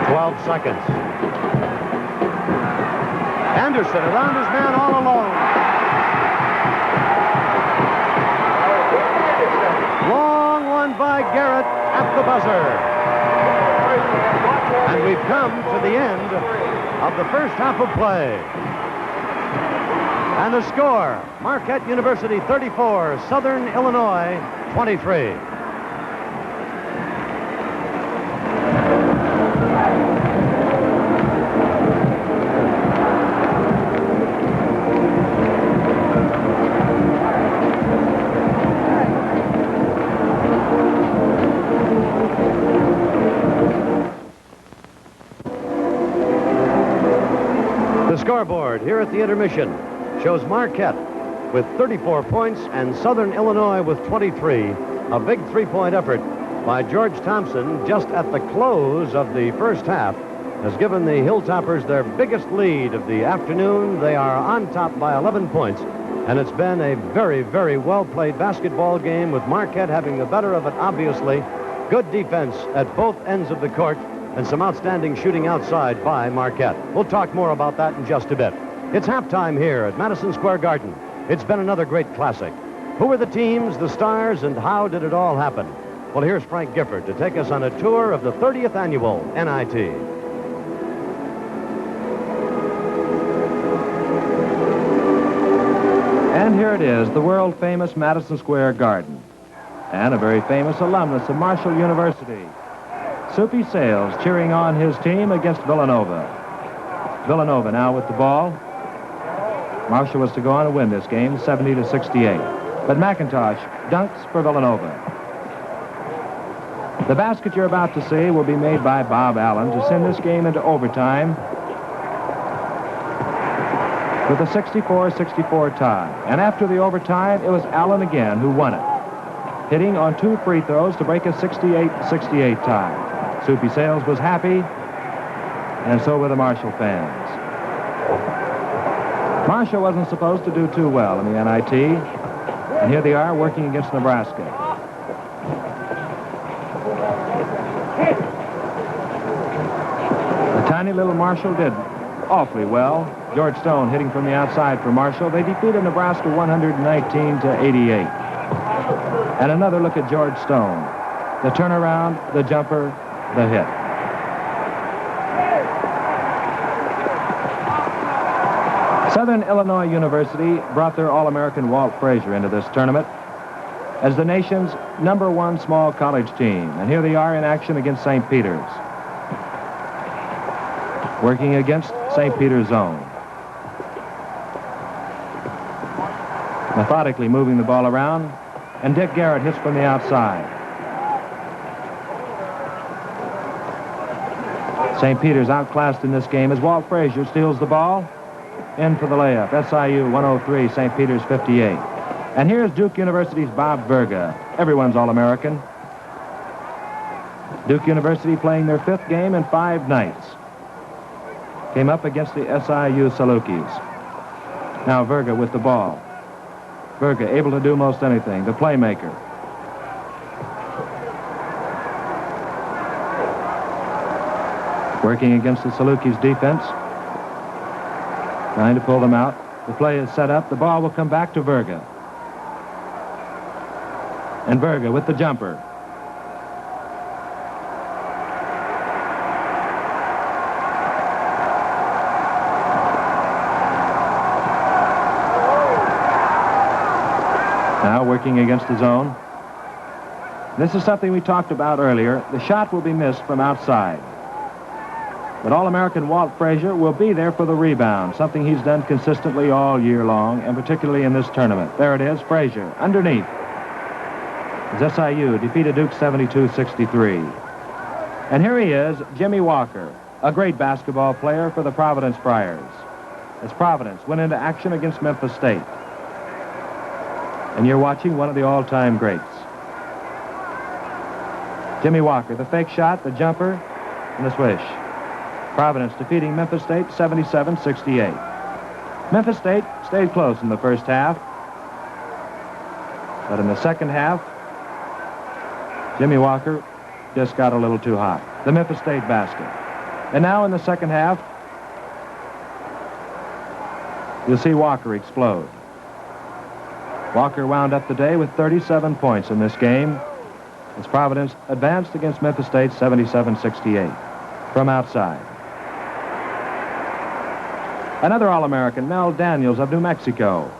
Speaker 2: 12 seconds. Anderson around his man all alone. Long one by Garrett at the buzzer. And we've come to the end of the first half of play. And the score, Marquette University 34, Southern Illinois 23. Scoreboard here at the intermission shows Marquette with 34 points and Southern Illinois with 23. A big three-point effort by George Thompson just at the close of the first half has given the Hilltoppers their biggest lead of the afternoon. They are on top by 11 points, and it's been a very, very well-played basketball game with Marquette having the better of it, obviously. Good defense at both ends of the court, and some outstanding shooting outside by Marquette. We'll talk more about that in just a bit. It's halftime here at Madison Square Garden. It's been another great classic. Who were the teams, the stars, and how did it all happen? Well, here's Frank Gifford to take us on a tour of the 30th annual NIT.
Speaker 1: And here it is, the world-famous Madison Square Garden, and a very famous alumnus of Marshall University. Soupy Sales cheering on his team against Villanova. Villanova now with the ball. Marshall was to go on and win this game, 70-68. But McIntosh dunks for Villanova. The basket you're about to see will be made by Bob Allen to send this game into overtime with a 64-64 tie. And after the overtime, it was Allen again who won it, hitting on 2 free throws to break a 68-68 tie. Soupy Sales was happy, and so were the Marshall fans. Marshall wasn't supposed to do too well in the NIT, and here they are working against Nebraska. The tiny little Marshall did awfully well. George Stone hitting from the outside for Marshall. They defeated Nebraska 119-88. And another look at George Stone. The turnaround, the jumper, the hit. Southern Illinois University brought their All-American Walt Frazier into this tournament as the nation's #1 small college team. And here they are in action against St. Peter's. Working against St. Peter's zone. Methodically moving the ball around, and Dick Garrett hits from the outside. St. Peter's outclassed in this game as Walt Frazier steals the ball. In for the layup. SIU 103, St. Peter's 58. And here's Duke University's Bob Verga, everyone's All-American. Duke University playing their 5th game in 5 nights. Came up against the SIU Salukis. Now Verga with the ball. Verga able to do most anything, the playmaker. Working against the Salukis defense. Trying to pull them out. The play is set up. The ball will come back to Verga. And Verga with the jumper. Now working against the zone. This is something we talked about earlier. The shot will be missed from outside. But All-American Walt Frazier will be there for the rebound, something he's done consistently all year long, and particularly in this tournament. There it is, Frazier, underneath. As SIU defeated Duke 72-63. And here he is, Jimmy Walker, a great basketball player for the Providence Friars, as Providence went into action against Memphis State. And you're watching one of the all-time greats. Jimmy Walker, the fake shot, the jumper, and the swish. Providence defeating Memphis State 77-68. Memphis State stayed close in the first half, but in the second half, Jimmy Walker just got a little too hot. The Memphis State basket. And now in the second half, you'll see Walker explode. Walker wound up the day with 37 points in this game as Providence advanced against Memphis State 77-68 from outside. Another All-American, Mel Daniels of New Mexico.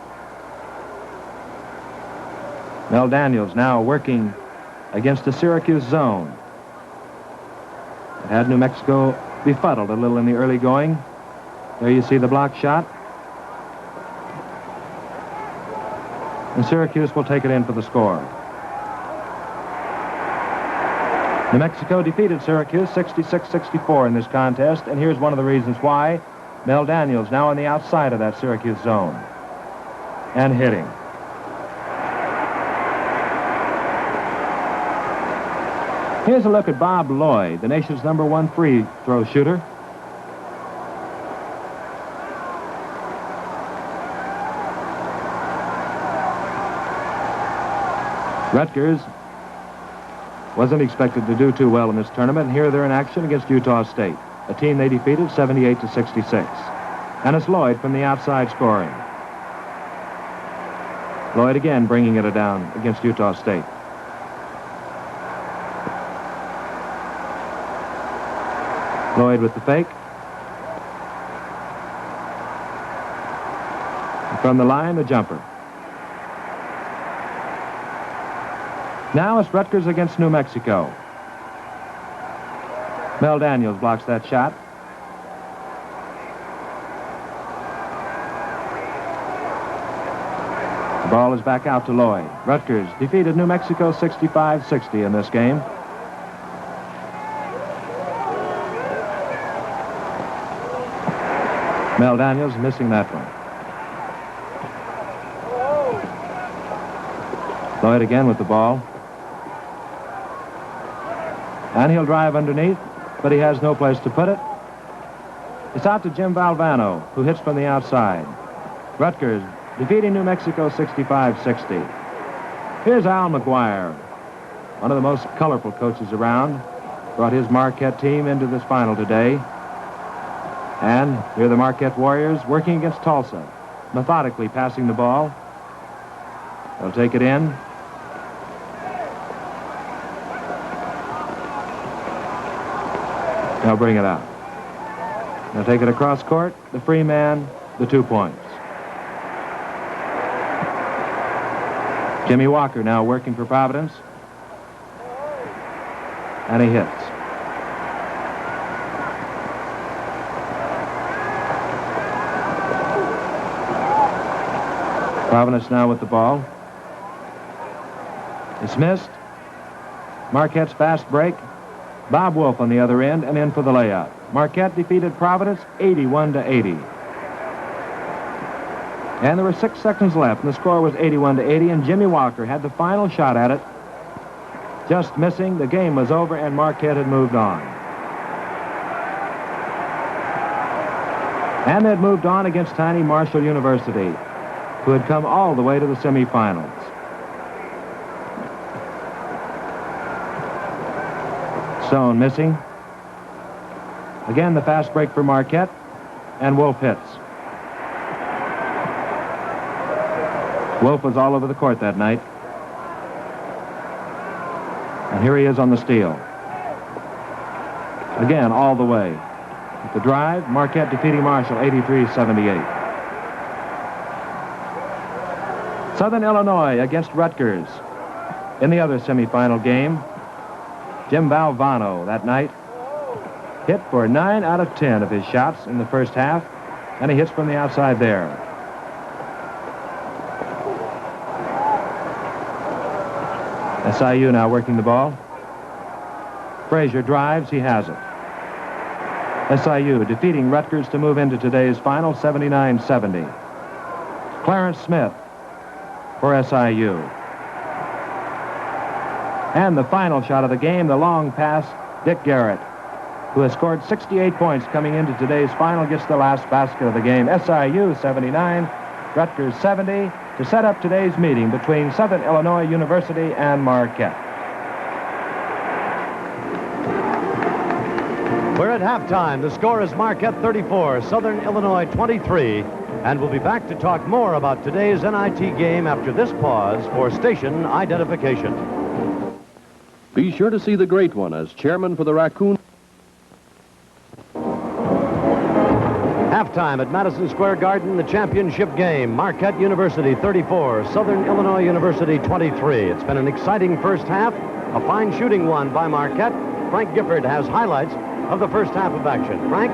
Speaker 1: Mel Daniels now working against the Syracuse zone. It had New Mexico befuddled a little in the early going. There you see the block shot. And Syracuse will take it in for the score. New Mexico defeated Syracuse 66-64 in this contest, and here's one of the reasons why. Mel Daniels now on the outside of that Syracuse zone and hitting. Here's a look at Bob Lloyd, the nation's #1 free throw shooter. Rutgers wasn't expected to do too well in this tournament, and here they're in action against Utah State, a team they defeated 78-66. And it's Lloyd from the outside scoring. Lloyd again bringing it down against Utah State. Lloyd with the fake. And from the line, the jumper. Now it's Rutgers against New Mexico. Mel Daniels blocks that shot. The ball is back out to Lloyd. Rutgers defeated New Mexico 65-60 in this game. Mel Daniels missing that one. Lloyd again with the ball. And he'll drive underneath, but he has no place to put it. It's out to Jim Valvano, who hits from the outside. Rutgers defeating New Mexico 65-60. Here's Al Mcguire, one of the most colorful coaches around. Brought his Marquette team into this final today. And here are the Marquette Warriors working against Tulsa, methodically passing the ball. They'll take it in. They'll bring it out. They'll take it across court, the free man, the 2 points. Jimmy Walker now working for Providence. And he hits. Providence now with the ball. It's missed. Marquette's fast break. Bob Wolf on the other end and in for the layup. Marquette defeated Providence 81-80. And there were 6 seconds left, and the score was 81-80, and Jimmy Walker had the final shot at it. Just missing. The game was over, and Marquette had moved on. And they'd moved on against tiny Marshall University, who had come all the way to the semifinals. Stone missing. Again, the fast break for Marquette, and Wolf hits. Wolf was all over the court that night. And here he is on the steal. Again, all the way. At the drive, Marquette defeating Marshall 83-78. Southern Illinois against Rutgers. In the other semifinal game, Jim Valvano that night hit for 9 out of 10 of his shots in the first half, and he hits from the outside there. SIU now working the ball. Frazier drives, he has it. SIU defeating Rutgers to move into today's final 79-70. Clarence Smith for SIU. And the final shot of the game, the long pass, Dick Garrett, who has scored 68 points coming into today's final, gets the last basket of the game. SIU 79, Rutgers 70, to set up today's meeting between Southern Illinois University and Marquette.
Speaker 2: We're at halftime. The score is Marquette 34, Southern Illinois 23. And we'll be back to talk more about today's NIT game after this pause for station identification.
Speaker 5: Be sure to see the Great One as chairman for the Raccoon.
Speaker 2: Halftime at Madison Square Garden, the championship game. Marquette University 34, Southern Illinois University 23. It's been an exciting first half, a fine shooting one by Marquette. Frank Gifford has highlights of the first half of action. Frank?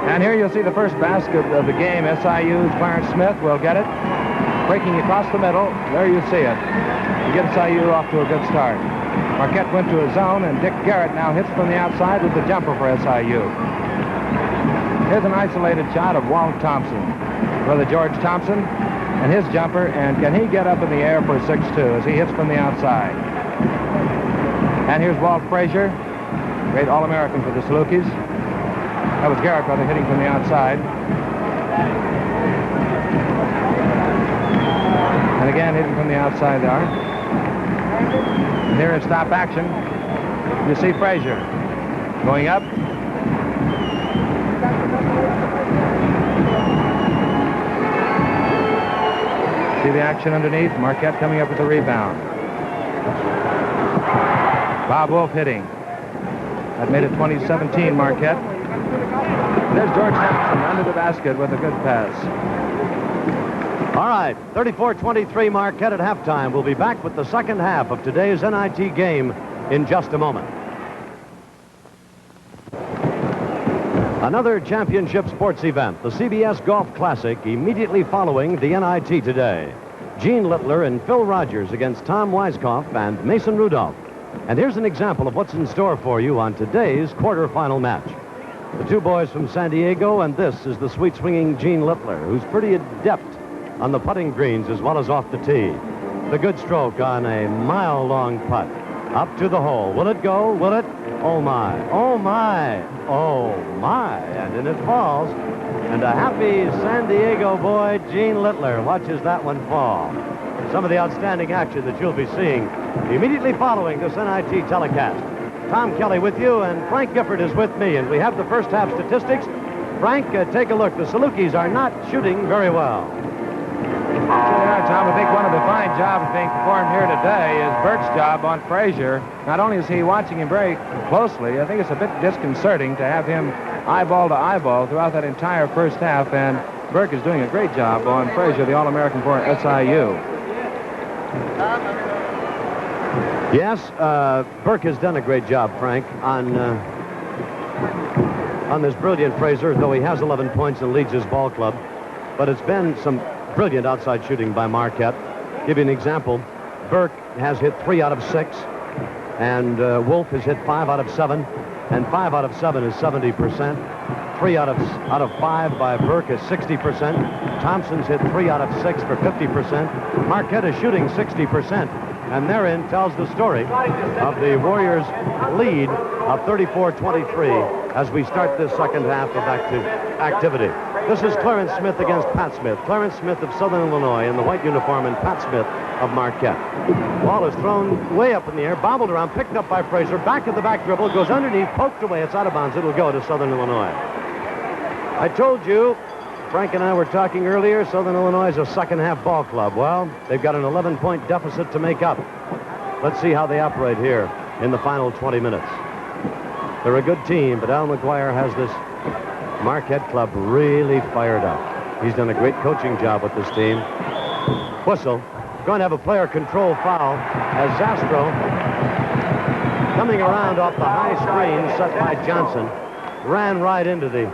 Speaker 1: And here you'll see the first basket of the game. SIU's Clarence Smith will get it. Breaking across the middle. There you see it. To get SIU off to a good start. Marquette went to a zone, and Dick Garrett now hits from the outside with the jumper for SIU. Here's an isolated shot of Walt Thompson. Brother George Thompson and his jumper, and can he get up in the air for 6-2 as he hits from the outside. And here's Walt Frazier, great All-American for the Salukis. That was Garrett, brother, hitting from the outside. And again, hitting from the outside there. And here in stop action, you see Frazier going up. See the action underneath. Marquette coming up with the rebound. Bob Wolf hitting. That made it 20-17 Marquette. There's George Thompson under the basket with a good pass.
Speaker 2: All right, 34-23 Marquette at halftime. We'll be back with the second half of today's NIT game in just a moment. Another championship sports event, the CBS Golf Classic, immediately following the NIT today. Gene Littler and Phil Rogers against Tom Weiskopf and Mason Rudolph. And here's an example of what's in store for you on today's quarterfinal match. The two boys from San Diego, and this is the sweet-swinging Gene Littler, who's pretty adept on the putting greens as well as off the tee. The good stroke on a mile-long putt. Up to the hole. Will it go? Will it? Oh, my. Oh, my. Oh, my. And in it falls. And a happy San Diego boy, Gene Littler, watches that one fall. Some of the outstanding action that you'll be seeing immediately following this NIT telecast. Tom Kelly with you, and Frank Gifford is with me, and we have the first half statistics. Frank, take a look. The Salukis are not shooting very well.
Speaker 1: Yeah, Tom, I think one of the fine jobs being performed here today is Burke's job on Frazier. Not only is he watching him very closely, I think it's a bit disconcerting to have him eyeball to eyeball throughout that entire first half, and Burke is doing a great job on Frazier, the All-American for SIU.
Speaker 2: Yes, Burke has done a great job, Frank, on this brilliant Frazier, though he has 11 points and leads his ball club. But it's been some brilliant outside shooting by Marquette. Give you an example. Burke has hit 3 out of 6, and Wolf has hit 5 out of 7, and 5 out of 7 is 70%. 3 out of 5 by Burke is 60%. Thompson's hit 3 out of 6 for 50%. Marquette is shooting 60%. And therein tells the story of the Warriors' lead of 34-23 as we start this second half of activity. This is Clarence Smith against Pat Smith. Clarence Smith of Southern Illinois in the white uniform, and Pat Smith of Marquette. Ball is thrown way up in the air, bobbled around, picked up by Frazier, back of the back dribble, goes underneath, poked away, it's out of bounds, it'll go to Southern Illinois. I told you Frank and I were talking earlier, Southern Illinois is a second-half ball club. Well, they've got an 11-point deficit to make up. Let's see how they operate here in the final 20 minutes. They're a good team, but Al Mcguire has this Marquette club really fired up. He's done a great coaching job with this team. Whistle. Going to have a player control foul as Zastro, coming around off the high screen set by Johnson, ran right into the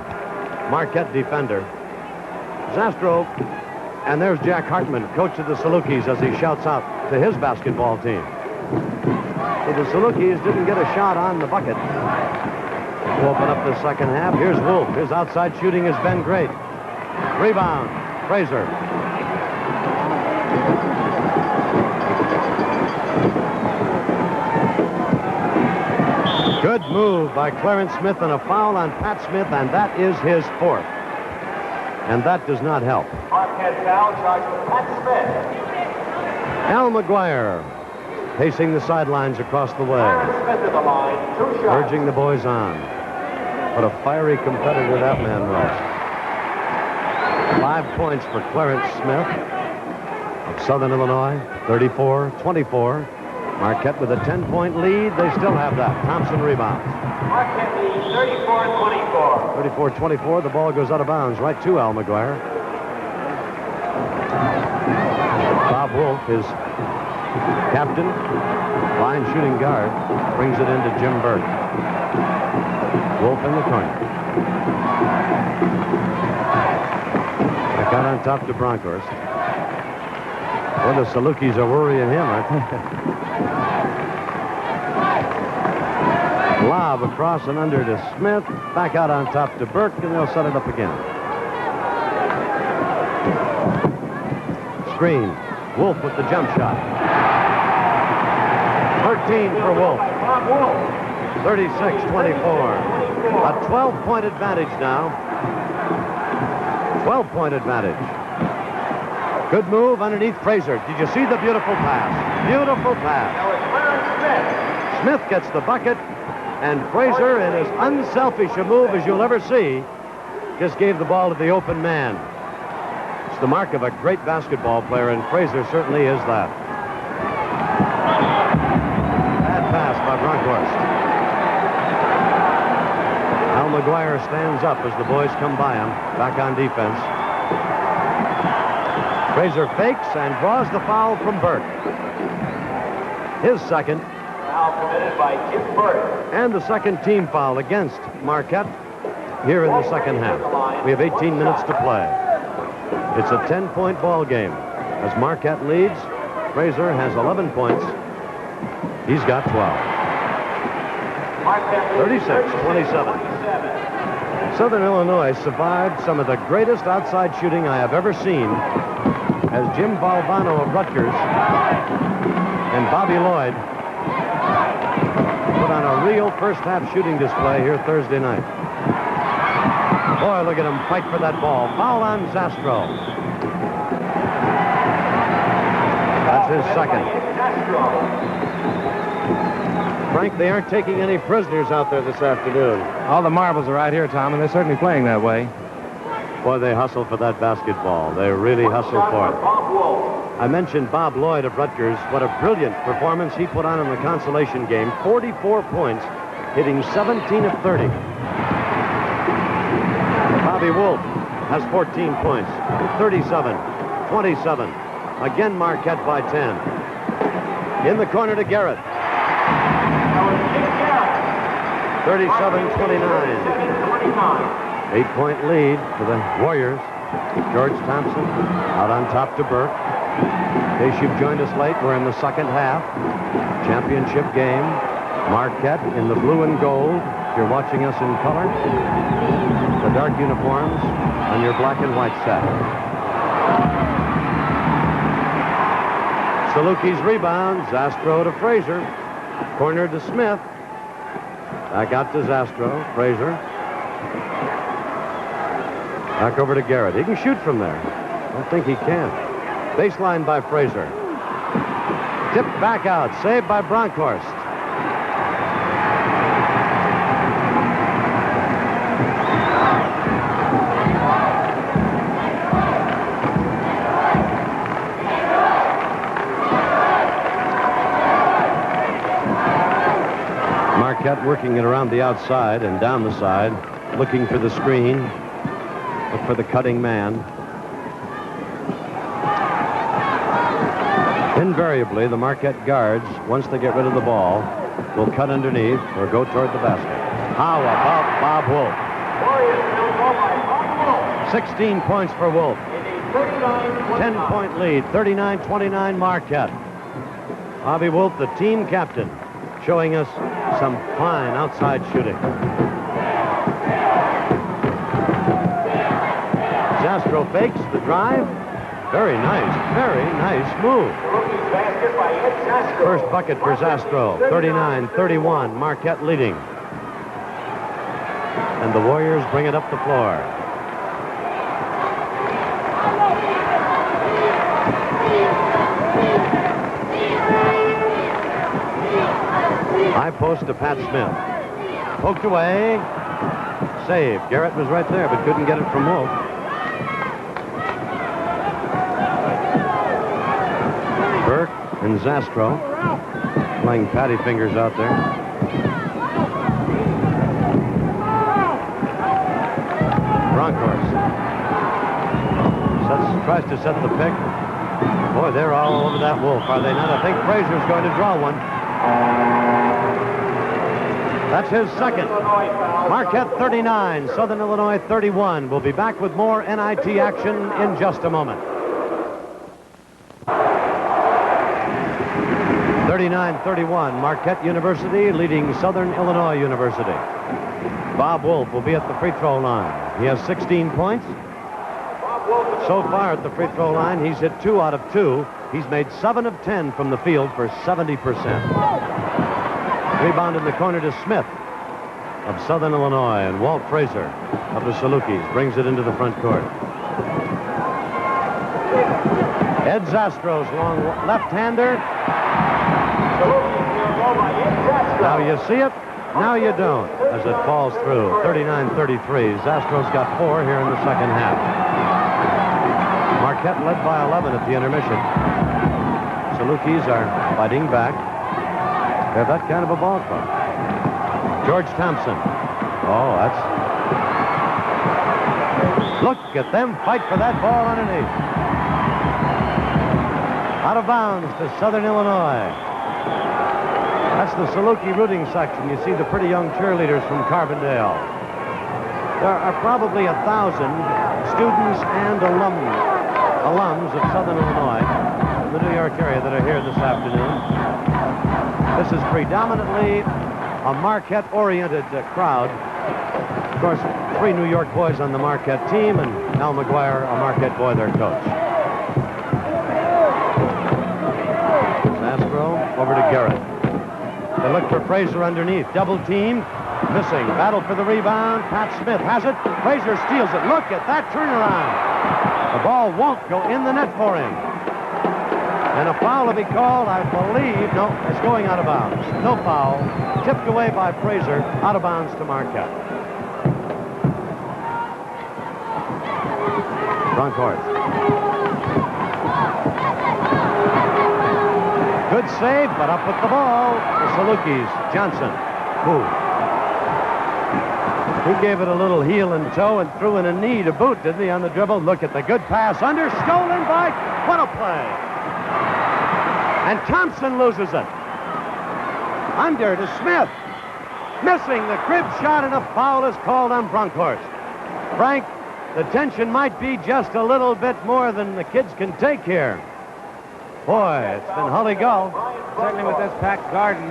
Speaker 2: Marquette defender. Zastro, and there's Jack Hartman, coach of the Salukis, as he shouts out to his basketball team. So the Salukis didn't get a shot on the bucket to open up the second half. Here's Wolf. His outside shooting has been great. Rebound, Frazier. Good move by Clarence Smith and a foul on Pat Smith, and that is his fourth. And that does not help.
Speaker 4: Marquette foul charged with Pat Smith.
Speaker 2: Al Mcguire pacing the sidelines across the way.
Speaker 4: Smith to the line, 2 shots.
Speaker 2: Urging the boys on. What a fiery competitor that man was. 5 points for Clarence Smith of Southern Illinois, 34-24. Marquette with a 10-point lead. They still have that. Thompson rebounds.
Speaker 4: Marquette leads 34-24.
Speaker 2: 34-24. The ball goes out of bounds right to Al Mcguire. Bob Wolf, his captain, fine shooting guard, brings it into Jim Burke. Wolf in the corner. Back out on top to Bronkhorst. Well, the Salukis are worrying him, aren't they? Lob across and under to Smith. Back out on top to Burke, and they'll set it up again. Screen. Wolf with the jump shot. 13 for Wolf. 36-24. A 12-point advantage now. 12-point advantage. Good move underneath Frazier. Did you see the beautiful pass? Beautiful pass.
Speaker 4: Now it's Clarence Smith.
Speaker 2: Smith gets the bucket, and Frazier, in as unselfish a move as you'll ever see, just gave the ball to the open man. It's the mark of a great basketball player, and Frazier certainly is that. Bad pass by Bronkhorst. Al Mcguire stands up as the boys come by him, back on defense. Frazier fakes and draws the foul from Burke. His second.
Speaker 4: Foul committed by Jim Burke.
Speaker 2: And the second team foul against Marquette here in the second half. We have 18 minutes to play. It's a 10-point ball game. As Marquette leads, Frazier has 11 points. He's got 12. 36-27. Southern Illinois survived some of the greatest outside shooting I have ever seen as Jim Valvano of Rutgers and Bobby Lloyd put on a real first-half shooting display here Thursday night. Boy, look at him fight for that ball. Foul on Zastro. That's his second. Frank, they aren't taking any prisoners out there this afternoon.
Speaker 1: All the marbles are right here, Tom, and they're certainly playing that way.
Speaker 2: Boy, they hustle for that basketball. They really hustle for it. I mentioned Bob Lloyd of Rutgers. What a brilliant performance he put on in the consolation game. 44 points, hitting 17 of 30. Bobby Wolf has 14 points. 37-27. Again, Marquette by 10. In the corner to Garrett. 37-29. 8-point lead for the Warriors. George Thompson out on top to Burke. In case you've joined us late, we're in the second half. Championship game. Marquette in the blue and gold. If you're watching us in color, the dark uniforms on your black and white set. Salukis rebound. Zastro to Frazier. Corner to Smith. Back out to Zastro. Frazier. Back over to Garrett. He can shoot from there. I don't think he can. Baseline by Frazier. Tipped back out. Saved by Bronkhorst. Marquette working it around the outside and down the side, looking for the screen, look for the cutting man. Invariably, the Marquette guards, once they get rid of the ball, will cut underneath or go toward the basket. How about Bob Wolf? 16 points for Wolf. 10-point lead, 39-29 Marquette. Bobby Wolf, the team captain, showing us some fine outside shooting. Zastro fakes the drive. Very nice move. First bucket for Zastro, 39-31, Marquette leading. And the Warriors bring it up the floor. High post to Pat Smith. Poked away. Save. Garrett was right there, but couldn't get it from Wolf. Burke and Zastro playing patty fingers out there. Bronkhorst tries to set the pick. Boy, they're all over that Wolf, are they not? I think Frazier's going to draw one. That's his second. Marquette 39, Southern Illinois 31. We'll be back with more NIT action in just a moment. 39-31, Marquette University leading Southern Illinois University. Bob Wolf will be at the free throw line. He has 16 points. So far at the free throw line, he's hit 2 out of 2. He's made 7 of 10 from the field for 70%. Rebound in the corner to Smith of Southern Illinois, and Walt Frazier of the Salukis brings it into the front court. Ed Zastro's long left-hander. Now you see it, now you don't, as it falls through. 39-33. Zastro's got 4 here in the second half. Marquette led by 11 at the intermission. Salukis are fighting back. They're that kind of a ball club. George Thompson. Oh, that's... Look at them fight for that ball underneath. Out of bounds to Southern Illinois. That's the Saluki rooting section. You see the pretty young cheerleaders from Carbondale. There are probably 1,000 students and alums of Southern Illinois in the New York area that are here this afternoon. This is predominantly a Marquette-oriented crowd. Of course, 3 New York boys on the Marquette team, and Mel Mcguire, a Marquette boy, their coach. Zastro over to Garrett. They look for Frazier underneath. Double team. Missing. Battle for the rebound. Pat Smith has it. Frazier steals it. Look at that turnaround. The ball won't go in the net for him. And a foul to be called, I believe. No, it's going out of bounds. No foul. Tipped away by Frazier. Out of bounds to Marquette. Bronkhorst. Good save, but up with the ball. The Salukis. Johnson. He gave it a little heel and toe and threw in a knee to boot, didn't he, on the dribble? Look at the good pass. Under, stolen by... What a play. And Thompson loses it. Under to Smith. Missing the crib shot, and a foul is called on Bronkhorst. Frank, the tension might be just a little bit more than the kids can take here. Boy, it's been hully-go.
Speaker 1: Certainly with this packed garden,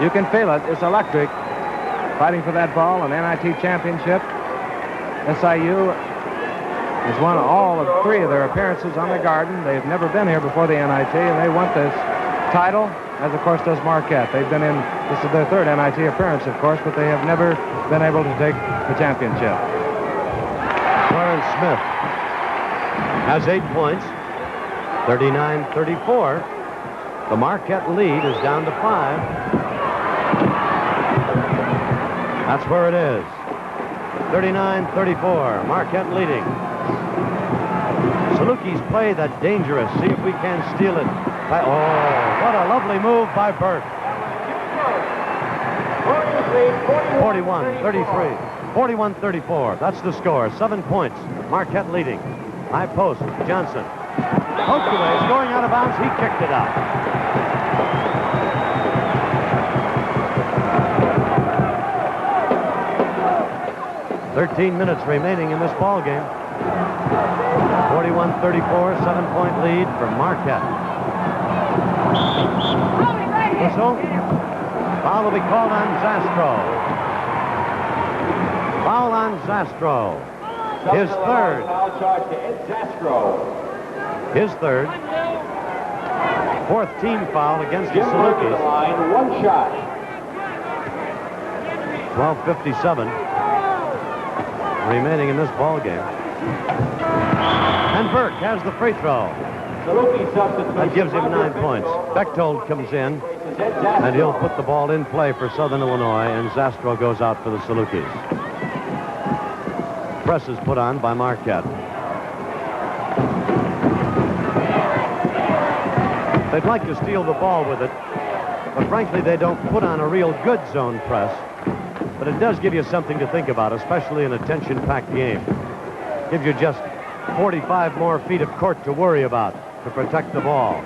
Speaker 1: you can feel it. It's electric. Fighting for that ball, an NIT Championship. SIU has won all of 3 of their appearances on the Garden. They've never been here before the NIT, and they want this title, as of course does Marquette. They've been in, this is their 3rd NIT appearance, of course, but they have never been able to take the championship.
Speaker 2: Clarence Smith has 8 points, 39-34. The Marquette lead is down to 5. That's where it is. 39-34, Marquette leading. Salukis play that dangerous. See if we can steal it. Oh, what a lovely move by Burke. 41-33. 41-34. That's the score. 7 points. Marquette leading. High post. Johnson. Poked away. It's going out of bounds. He kicked it out. "13 minutes remaining in this ball game. 41-34, 7-point lead for Marquette. Whistle. Foul will be called on Zastro. Foul on Zastro. His third.
Speaker 4: Foul charge to Ed Zastro.
Speaker 2: His third. Fourth team foul against the
Speaker 4: Jim Burke to the
Speaker 2: Salukis.
Speaker 4: line, 1 shot.
Speaker 2: 12:57 remaining in this ball game. And Burke has the free throw.
Speaker 4: Salukis substitution.
Speaker 2: That gives him 9 points. Bechtold comes in, and he'll put the ball in play for Southern Illinois, and Zastro goes out for the Salukis. Press is put on by Marquette. They'd like to steal the ball with it, but frankly, they don't put on a real good zone press. But it does give you something to think about, especially in a tension-packed game. Gives you just 45 more feet of court to worry about to protect the ball.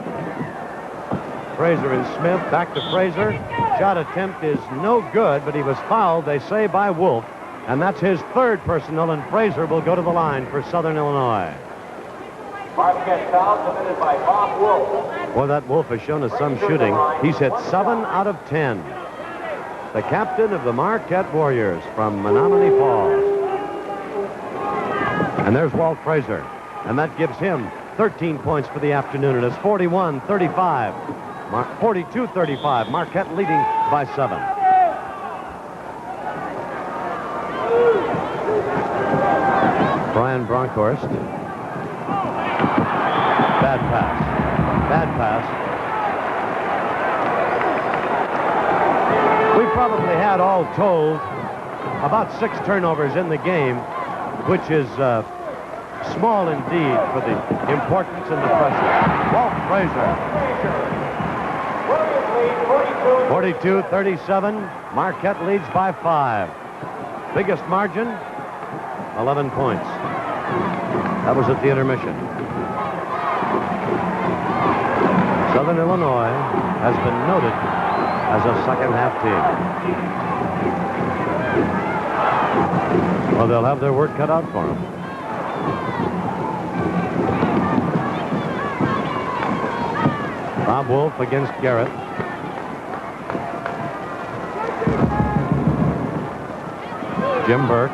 Speaker 2: Frazier and Smith, back to Frazier. Shot attempt is no good, but he was fouled, they say, by Wolf. And that's his third personal, and Frazier will go to the line for Southern Illinois.
Speaker 4: Marquette foul committed by Bob Wolf.
Speaker 2: Boy, that Wolf has shown us some shooting. He's hit 7 out of 10. The captain of the Marquette Warriors from Menominee Falls. And there's Walt Frazier. And that gives him 13 points for the afternoon. It is 41-35. 42-35. Marquette leading by 7. Brian Bronkhorst. Bad pass. Bad pass. We probably had, all told, about 6 turnovers in the game, which is small indeed for the importance and the pressure. Walt Frazier. 42-37. Marquette leads by 5. Biggest margin, 11 points. That was at the intermission. Southern Illinois has been noted as a second-half team. Well, they'll have their work cut out for them. Bob Wolf against Garrett. Jim Burke.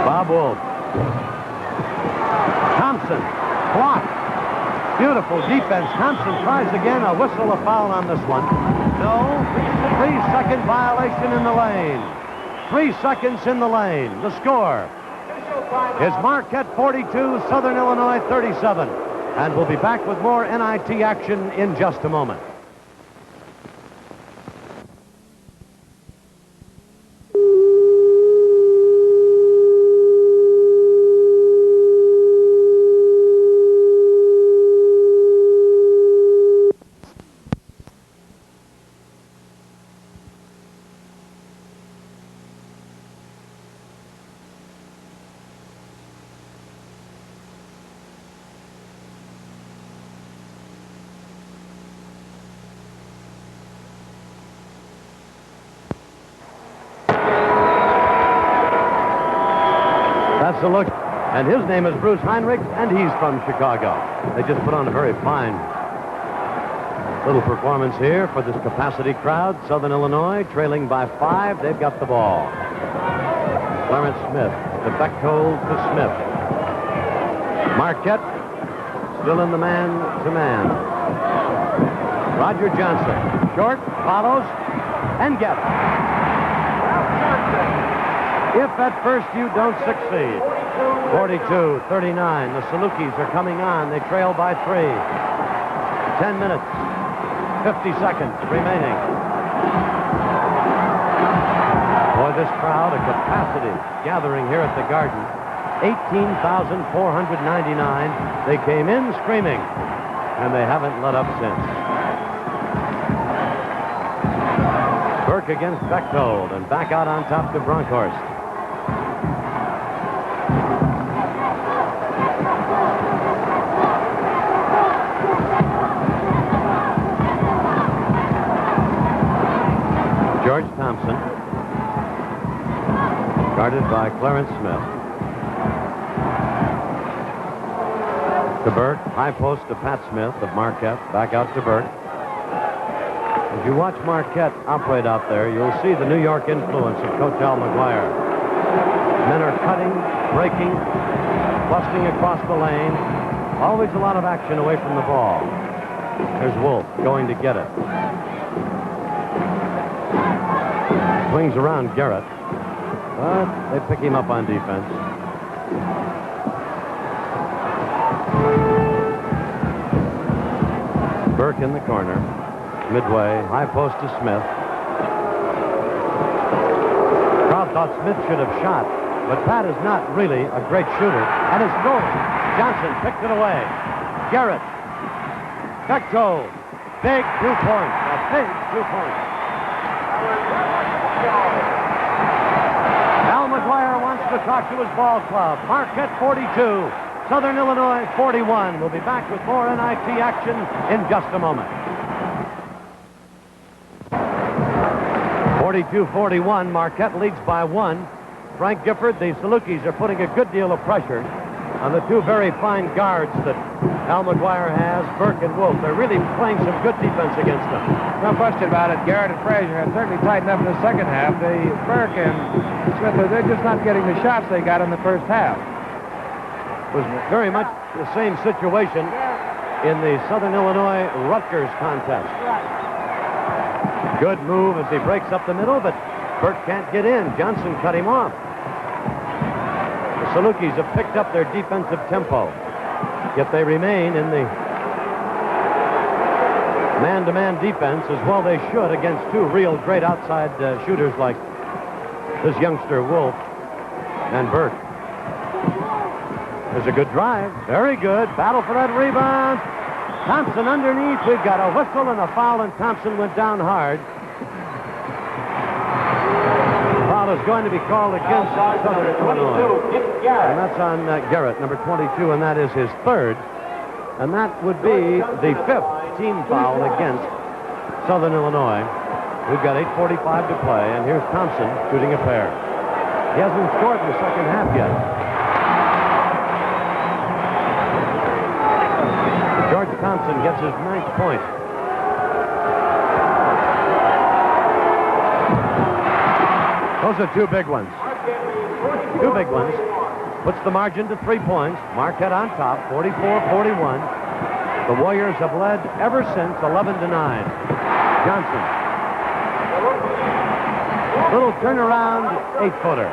Speaker 2: Bob Wolf. Thompson. Blocked. Beautiful defense. Thompson tries again. A whistle, a foul on this one. No. 3-second violation in the lane. 3 seconds in the lane. The score is Marquette 42, Southern Illinois 37. And we'll be back with more NIT action in just a moment. That's a look. And his name is Bruce Heinrich, and he's from Chicago. They just put on a very fine little performance here for this capacity crowd. Southern Illinois trailing by 5. They've got the ball. Clarence Smith to Bechtold to Smith. Marquette still in the man-to-man. Roger Johnson. Short, follows, and gets it. If at first you don't succeed. 42-39. The Salukis are coming on. They trail by 3. 10 minutes. 50 seconds remaining. Boy, this crowd, a capacity gathering here at the Garden. 18,499. They came in screaming, and they haven't let up since. Burke against Bechtold, and back out on top to Bronkhorst. George Thompson, guarded by Clarence Smith. To Burke, high post to Pat Smith of Marquette, back out to Burke. As you watch Marquette operate out there, you'll see the New York influence of Coach Al Mcguire. Men are cutting, breaking, busting across the lane. Always a lot of action away from the ball. There's Wolf going to get it. Swings around Garrett, but they pick him up on defense. Burke in the corner. Midway, high post to Smith. Crowd thought Smith should have shot, but Pat is not really a great shooter. And it's goal. Johnson picked it away. Garrett. Bechtold. Big 2 points. A big 2 points. Al Mcguire wants to talk to his ball club. Marquette 42. Southern Illinois 41. We'll be back with more NIT action in just a moment. 42-41, Marquette leads by 1. Frank Gifford, the Salukis are putting a good deal of pressure on the two very fine guards that Al Mcguire has, Burke and Wolf. They're really playing some good defense against them.
Speaker 1: No question about it. Garrett and Frazier have certainly tightened up in the second half. Burke and Smith, they're just not getting the shots they got in the first half.
Speaker 2: It was very much the same situation in the Southern Illinois Rutgers contest. Good move as he breaks up the middle, but Burke can't get in. Johnson cut him off. The Salukis have picked up their defensive tempo, yet they remain in the man-to-man defense as well they should against two real great outside shooters like this youngster Wolf and Burke. There's a good drive. Very good. Battle for that rebound. Thompson underneath. We've got a whistle and a foul, and Thompson went down hard. Foul is going to be called against Southern Illinois. And that's on Garrett, number 22, and that is his third. And that would be the fifth team foul against Southern Illinois. We've got 8:45 to play, and here's Thompson shooting a pair. He hasn't scored in the second half yet. George Thompson gets his 9th point. Those are two big ones. Two big ones. Puts the margin to 3 points. Marquette on top, 44-41. The Warriors have led ever since 11-9. Johnson. Little turnaround 8-footer.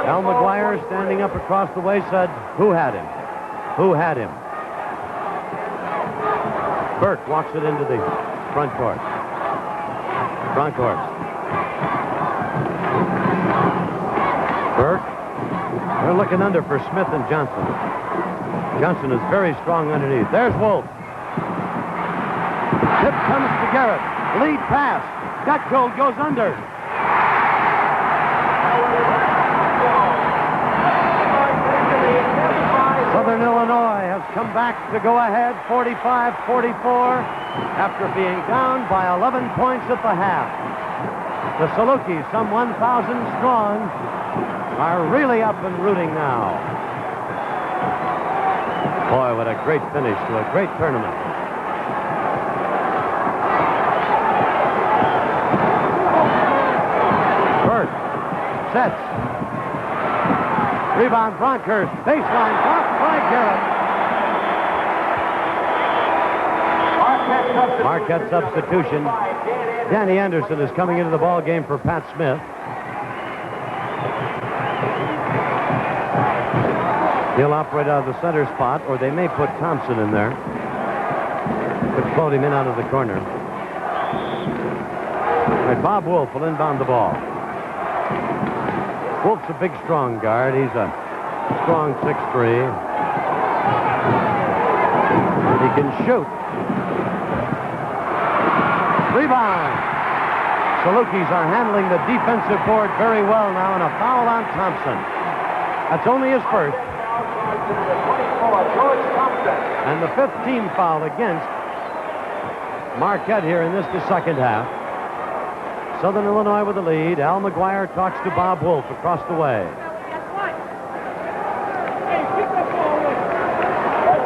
Speaker 2: Al Mcguire standing up across the way said, who had him? Who had him? Burke walks it into the front court. Bronkhorst. Burke. They're looking under for Smith and Johnson. Johnson is very strong underneath. There's Wolf. Tip comes to Garrett. Lead pass. Bechtold goes under. Southern Illinois has come back to go ahead 45-44 after being down by 11 points at the half. The Salukis, some 1,000 strong, are really up and rooting now. Boy, what a great finish to a great tournament. Burke sets. Rebound, Bronkhorst. Baseline, blocked by Garrett. Marquette substitution. Danny Anderson is coming into the ball game for Pat Smith. He'll operate out of the center spot, or they may put Thompson in there. Could float him in out of the corner. All right, Bob Wolf will inbound the ball. Wolf's a big, strong guard. He's a strong 6'3". And he can shoot. Rebound. Salukis are handling the defensive board very well now, and a foul on Thompson. That's only his first. And the 5th team foul against Marquette here in the second half. Southern Illinois with the lead. Al Mcguire talks to Bob Wolf across the way.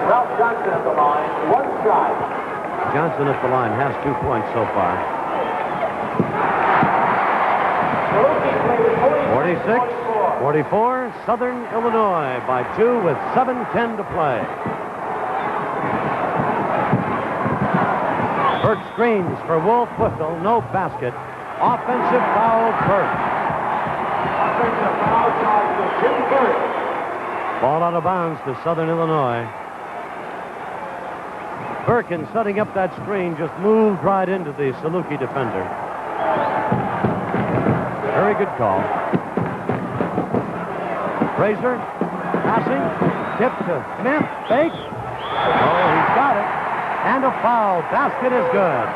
Speaker 4: Ralph Johnson at the line, 1 strike.
Speaker 2: Johnson at the line has 2 points so far. 46-44, Southern Illinois by 2 with 7:10 to play. Burke screens for Wolf Whittle, no basket. Offensive foul, Burke.
Speaker 4: Offensive foul charge to Jim Burke.
Speaker 2: Ball out of bounds to Southern Illinois. Burke, in setting up that screen, just moved right into the Saluki defender. Very good call. Frazier, passing, tip to Smith, fake. Oh, he's got it. And a foul. Basket is good.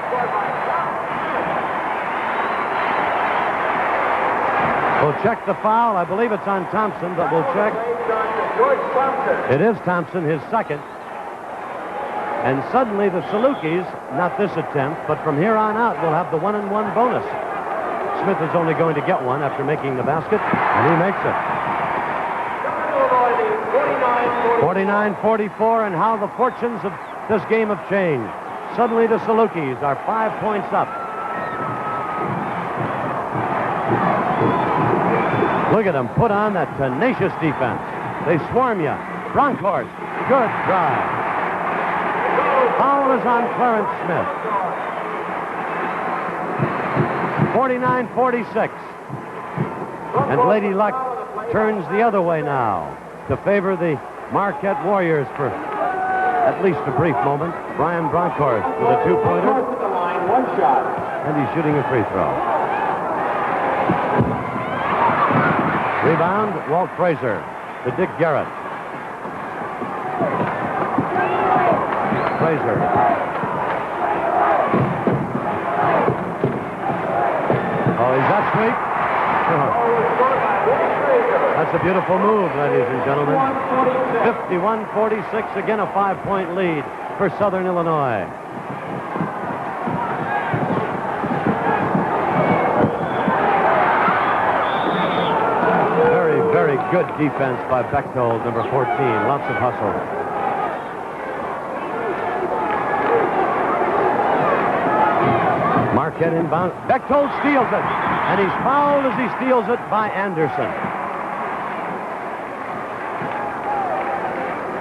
Speaker 2: We'll check the foul. I believe it's on Thompson, but we'll check. It is Thompson, his second. And suddenly the Salukis, not this attempt, but from here on out, will have the 1-and-1 bonus. Smith is only going to get one after making the basket, and he makes it. 49-44, and how the fortunes of this game have changed. Suddenly the Salukis are 5 points up. Look at them put on that tenacious defense. They swarm you. Bronkhorst, good drive. Foul is on Clarence Smith. 49-46. And Lady Luck turns the other way now to favor the Marquette Warriors for at least a brief moment. Brian Bronkhorst with a 2-pointer.
Speaker 4: One shot.
Speaker 2: And he's shooting a free throw. Rebound, Walt Frazier to Dick Garrett. Frazier. Oh, he's that sweet? That's a beautiful move, ladies and gentlemen. 51-46, again a 5-point lead for Southern Illinois. Very, very good defense by Bechtold, number 14. Lots of hustle. Marquette inbound. Bechtold steals it. And he's fouled as he steals it by Anderson.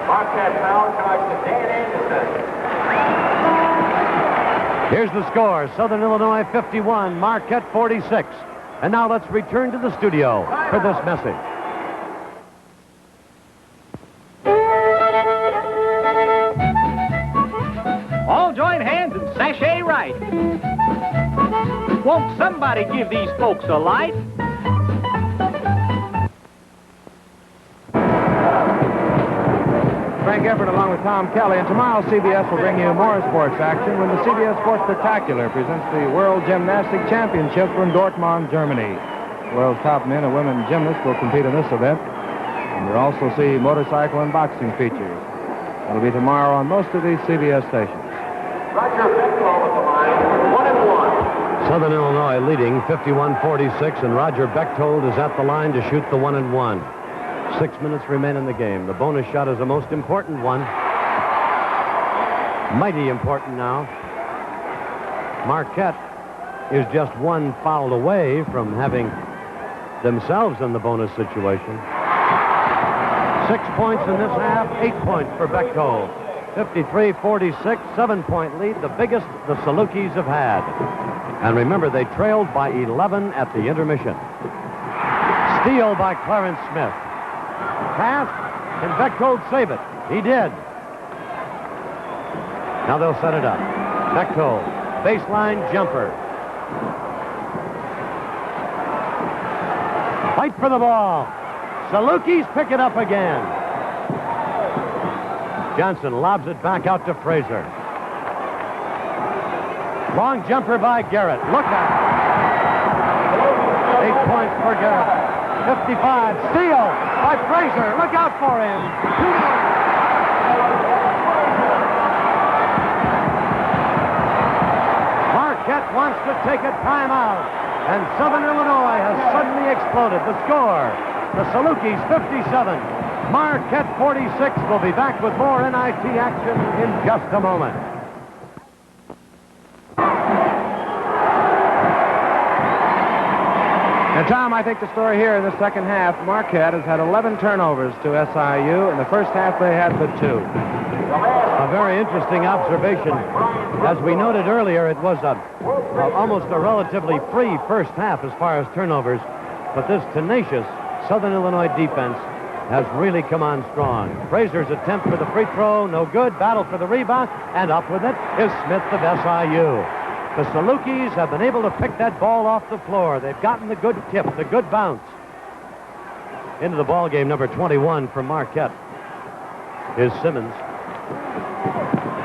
Speaker 4: Marquette foul charge to Dan Anderson.
Speaker 2: Here's the score. Southern Illinois 51, Marquette 46. And now let's return to the studio for this message.
Speaker 6: All join hands and sashay right. Won't somebody give these folks a light?
Speaker 1: Frank Everett along with Tom Kelly, and tomorrow CBS will bring you more sports action when the CBS Sports Spectacular presents the World Gymnastic Championship from Dortmund, Germany. The world's top men and women gymnasts will compete in this event, and you'll also see motorcycle and boxing features. It'll be tomorrow on most of these CBS stations.
Speaker 4: Roger Bechtold at the line, 1-and-1.
Speaker 2: Southern Illinois leading 51-46, and Roger Bechtold is at the line to shoot the 1-and-1. 6 minutes remain in the game. The bonus shot is the most important one. Mighty important now. Marquette is just one foul away from having themselves in the bonus situation. 6 points in this half, 8 points for Bechtold. 53-46, 7-point lead, the biggest the Salukis have had. And remember, they trailed by 11 at the intermission. Steal by Clarence Smith. Pass, and Bechtold save it. He did. Now they'll set it up. Bechtold, baseline jumper. Fight for the ball. Salukis pick it up again. Johnson lobs it back out to Frazier. Long jumper by Garrett. Look out. point for Garrett. 55. Steal by Frazier. Look out for him. Marquette wants to take a timeout. And Southern Illinois has suddenly exploded. The score, the Salukis 57. Marquette 46. We'll be back with more NIT action in just a moment.
Speaker 1: And Tom, I think the story here in the second half, Marquette has had 11 turnovers to SIU. In the first half, they had but 2.
Speaker 2: A very interesting observation. As we noted earlier, it was almost a relatively free first half as far as turnovers. But this tenacious Southern Illinois defense has really come on strong. Frazier's attempt for the free throw, no good. Battle for the rebound, and up with it is Smith of SIU. The Salukis have been able to pick that ball off the floor. They've gotten the good tip, the good bounce. Into the ball game, number 21 from Marquette is Simmons.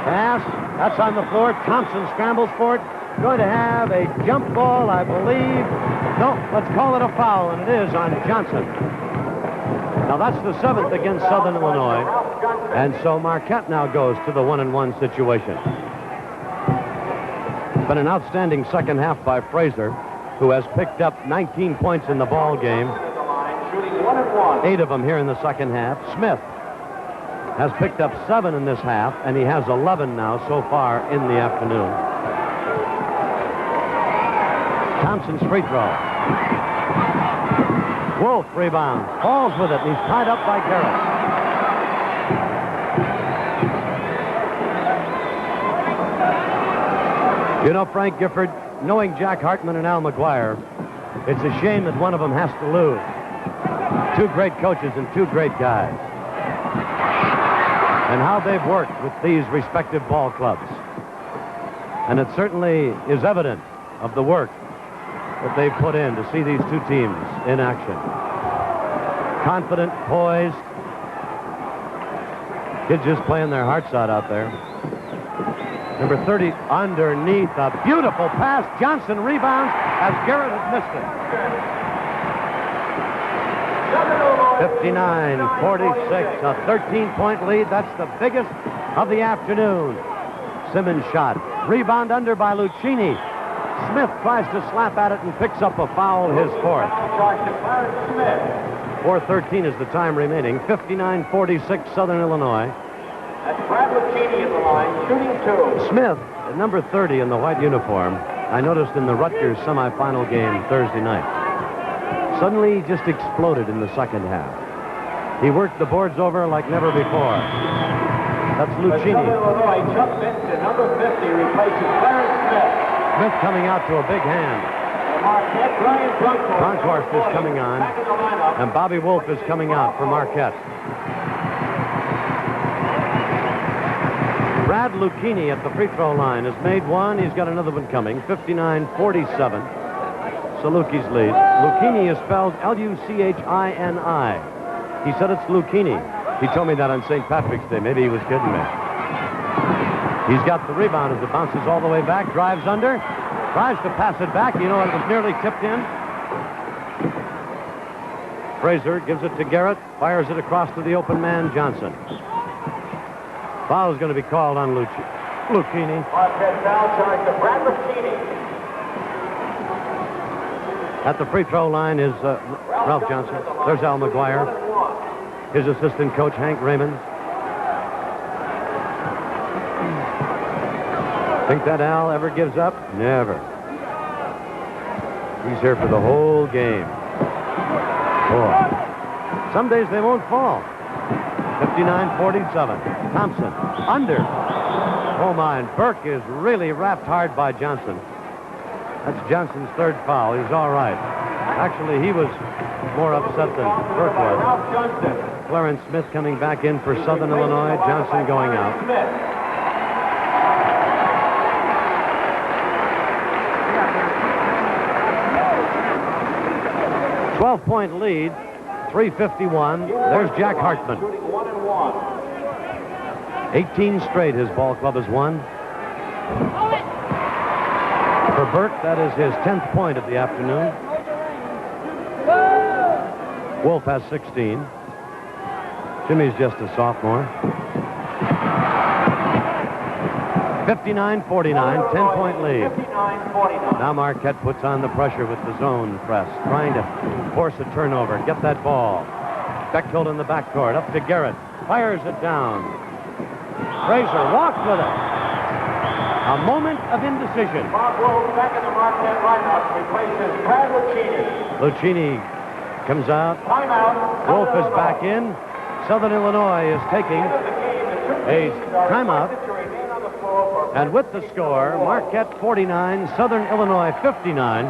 Speaker 2: Pass, that's on the floor. Thompson scrambles for it. Going to have a jump ball, I believe. No, let's call it a foul, and it is on Johnson. Now that's the 7th against Southern Illinois. And so Marquette now goes to the 1-and-1 situation. It's been an outstanding second half by Frazier, who has picked up 19 points in the ball game. 8 of them here in the second half. Smith has picked up 7 in this half, and he has 11 now so far in the afternoon. Thompson's free throw. Wolf rebounds, falls with it, and he's tied up by Garrett. You know, Frank Gifford, knowing Jack Hartman and Al Mcguire, it's a shame that one of them has to lose. 2 great coaches and 2 great guys. And how they've worked with these respective ball clubs. And it certainly is evident of the work that they've put in to see these 2 teams in action. Confident, poised. Kids just playing their hearts out there. Number 30 underneath, a beautiful pass. Johnson rebounds as Garrett has missed it. 59-46, a 13-point lead. That's the biggest of the afternoon. Simmons shot. Rebound under by Lucchini. Smith tries to slap at it and picks up a foul, his 4th. 4:13 is the time remaining. 59-46, Southern Illinois.
Speaker 4: That's Brad Lucchini in the line, shooting 2.
Speaker 2: Smith, at number 30 in the white uniform, I noticed in the Rutgers semifinal game Thursday night, suddenly he just exploded in the second half. He worked the boards over like never before. That's Lucchini.
Speaker 4: Illinois, Chuck Benson, number 50, replaces Clarence Smith.
Speaker 2: Smith coming out to a big hand.
Speaker 4: Marquette, Brian
Speaker 2: Bronkhorst is coming on, and Bobby Wolf is coming out for Marquette. Brad Lucchini at the free throw line has made 1. He's got another one coming. 59-47. Salukis lead. Lucchini is spelled L-U-C-H-I-N-I. He said it's Lucchini. He told me that on St. Patrick's Day. Maybe he was kidding me. He's got the rebound as it bounces all the way back. Drives under. Tries to pass it back. You know, it was nearly tipped in. Frazier gives it to Garrett. Fires it across to the open man, Johnson. Foul is going to be called on Lucchini.
Speaker 4: Marquette foul charge to Brad Lucchini.
Speaker 2: At the free throw line is Ralph Johnson. There's Al Mcguire. His assistant coach, Hank Raymond. Think that Al ever gives up? Never. He's here for the whole game. Boy. Some days they won't fall. 59-47. Thompson under. Oh, my. And Burke is really wrapped hard by Johnson. That's Johnson's 3rd foul. He's all right. Actually, he was more upset than Burke was. Clarence Smith coming back in for Southern Illinois. Johnson going out. 12-point lead. 3:51. There's Jack Hartman. 18 straight his ball club has won. For Burke, that is his 10th point of the afternoon. Wolf has 16. Jimmy's just a sophomore. 59-49, 10-point lead.
Speaker 4: 59-49.
Speaker 2: Now Marquette puts on the pressure with the zone press, trying to force a turnover, get that ball. Bechtold in the backcourt, up to Garrett, fires it down. Frazier walks with it. A moment of indecision.
Speaker 4: Bob Wolf back in the Marquette lineup, replaces Brad Lucchini.
Speaker 2: Lucchini comes out.
Speaker 4: Timeout.
Speaker 2: Wolf is back in. Southern Illinois is taking a timeout. And with the score, Marquette 49, Southern Illinois 59.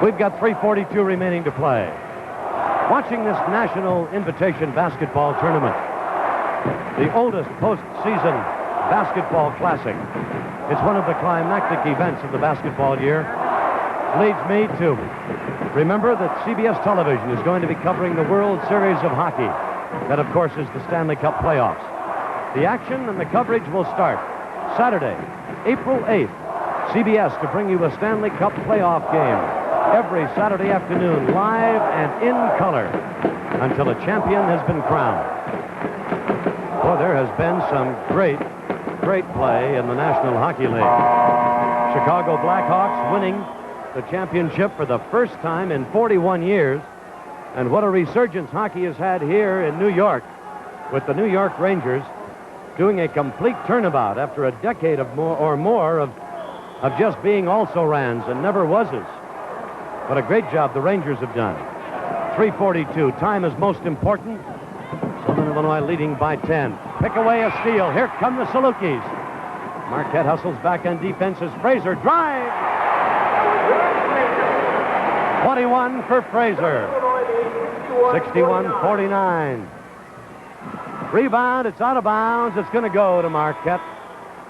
Speaker 2: We've got 3:42 remaining to play. Watching this National Invitation Basketball Tournament, the oldest postseason basketball classic. It's one of the climactic events of the basketball year. Leads me to remember that CBS Television is going to be covering the World Series of Hockey. That, of course, is the Stanley Cup playoffs. The action and the coverage will start Saturday, April 8th. CBS to bring you a Stanley Cup playoff game every Saturday afternoon, live and in color, until a champion has been crowned. Well, there has been some great play in the National Hockey League. Chicago Blackhawks winning the championship for the first time in 41 years. And what a resurgence hockey has had here in New York, with the New York Rangers doing a complete turnabout after a decade of more of just being also-rans and never-wases. What a great job the Rangers have done. 3:42. Time is most important. Southern Illinois leading by 10. Pick away a steal. Here come the Salukis. Marquette hustles back on defense as Frazier drives. 21 for Frazier. 61-49. Rebound. It's out of bounds. It's going to go to Marquette.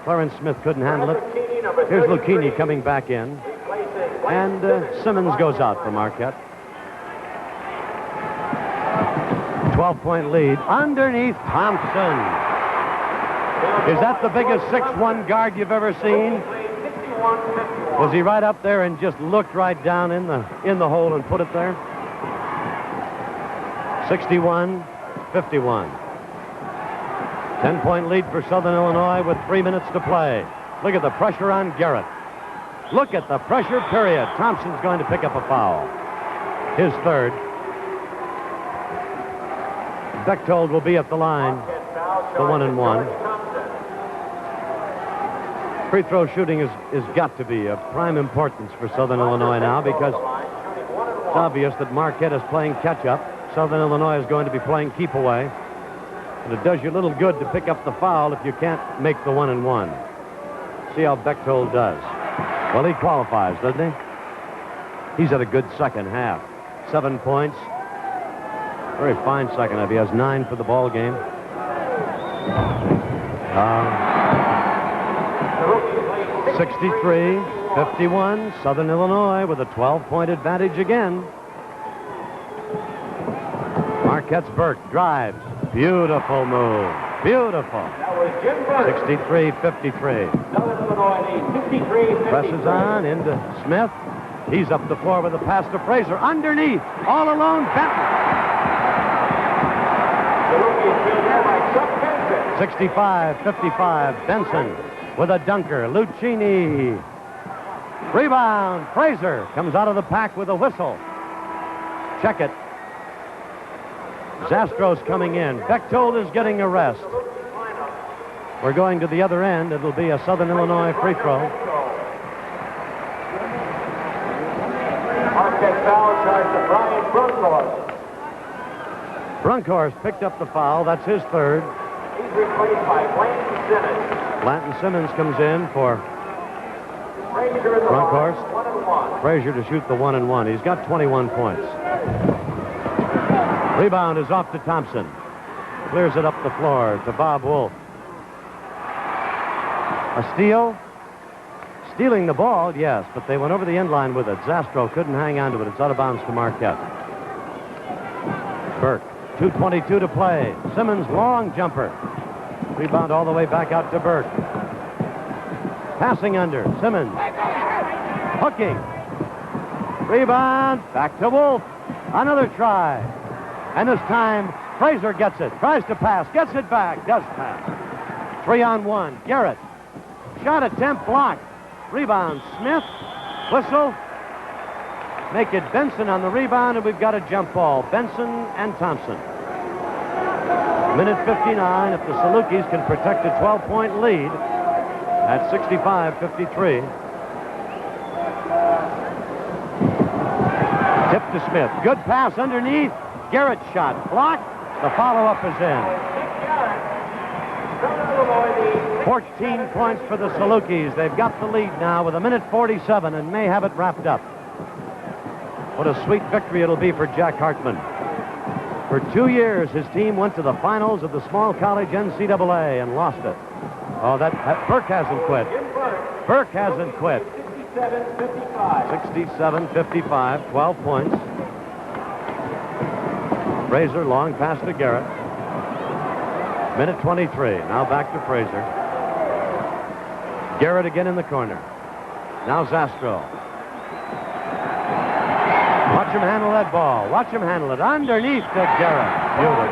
Speaker 2: Clarence Smith couldn't handle it. Here's Lucchini coming back in. And Simmons goes out for Marquette. 12-point lead underneath Thompson. Is that the biggest 6'1" guard you've ever seen? Was he right up there and just looked right down in the hole and put it there? 61-51. 10-point lead for Southern Illinois with 3 minutes to play. Look at the pressure on Garrett. Look at the pressure, period. Thompson's going to pick up a foul. His third. Bechtold will be at the line. The 1-and-1. Free throw shooting is got to be of prime importance for Southern Illinois now, because it's obvious that Marquette is playing catch-up. Southern Illinois is going to be playing keep away. And it does you little good to pick up the foul if you can't make the 1-and-1. See how Bechtold does. Well, he qualifies, doesn't he? He's had a good second half. 7 points. Very fine second half. He has 9 for the ball game. 63-51. Southern Illinois with a 12-point advantage again. Marquette's Burke drives. Beautiful move. Beautiful. 63-53. Presses on into Smith. He's up the floor with a pass to Frazier. Underneath. All alone. Benton. 65-55. Benson with a dunker. Lucchini. Rebound. Frazier comes out of the pack with a whistle. Check it. Zastro's coming in. Bechtold is getting a rest. We're going to the other end. It'll be a Southern Illinois free throw.
Speaker 4: Marquette foul charge to Brian Brunkhorst.
Speaker 2: Brunkhorst picked up the foul. That's his third.
Speaker 4: He's replaced by Blanton Simmons.
Speaker 2: Blanton Simmons comes in for
Speaker 4: Frazier in the
Speaker 2: Brunkhorst.
Speaker 4: line, 1-and-1.
Speaker 2: Frazier to shoot the 1-and-1. He's got 21 points. Rebound is off to Thompson. Clears it up the floor to Bob Wolf. A steal? Stealing the ball, yes, but they went over the end line with it. Zastro couldn't hang on to it. It's out of bounds to Marquette. Burke, 2:22 to play. Simmons, long jumper. Rebound all the way back out to Burke. Passing under. Simmons. Hooking. Rebound. Back to Wolf. Another try. And this time, Frazier gets it. Tries to pass. Gets it back. Does pass. 3-on-1. Garrett. Shot attempt blocked. Rebound. Smith. Whistle. Make it Benson on the rebound, and we've got a jump ball. Benson and Thompson. Minute 59. If the Salukis can protect a 12-point lead at 65-53. Tip to Smith. Good pass underneath. Garrett shot. Blocked. The follow-up is in. 14 points for the Salukis. They've got the lead now with 1:47 and may have it wrapped up. What a sweet victory it'll be for Jack Hartman. For 2 years, his team went to the finals of the small college NCAA and lost it. Oh, Burke hasn't quit. Burke hasn't quit. 67-55, 12 points. Razor, long pass to Garrett. Minute 23. Now back to Frazier. Garrett again in the corner. Now Zastro. Watch him handle that ball. Watch him handle it. Underneath to Garrett. Beautiful.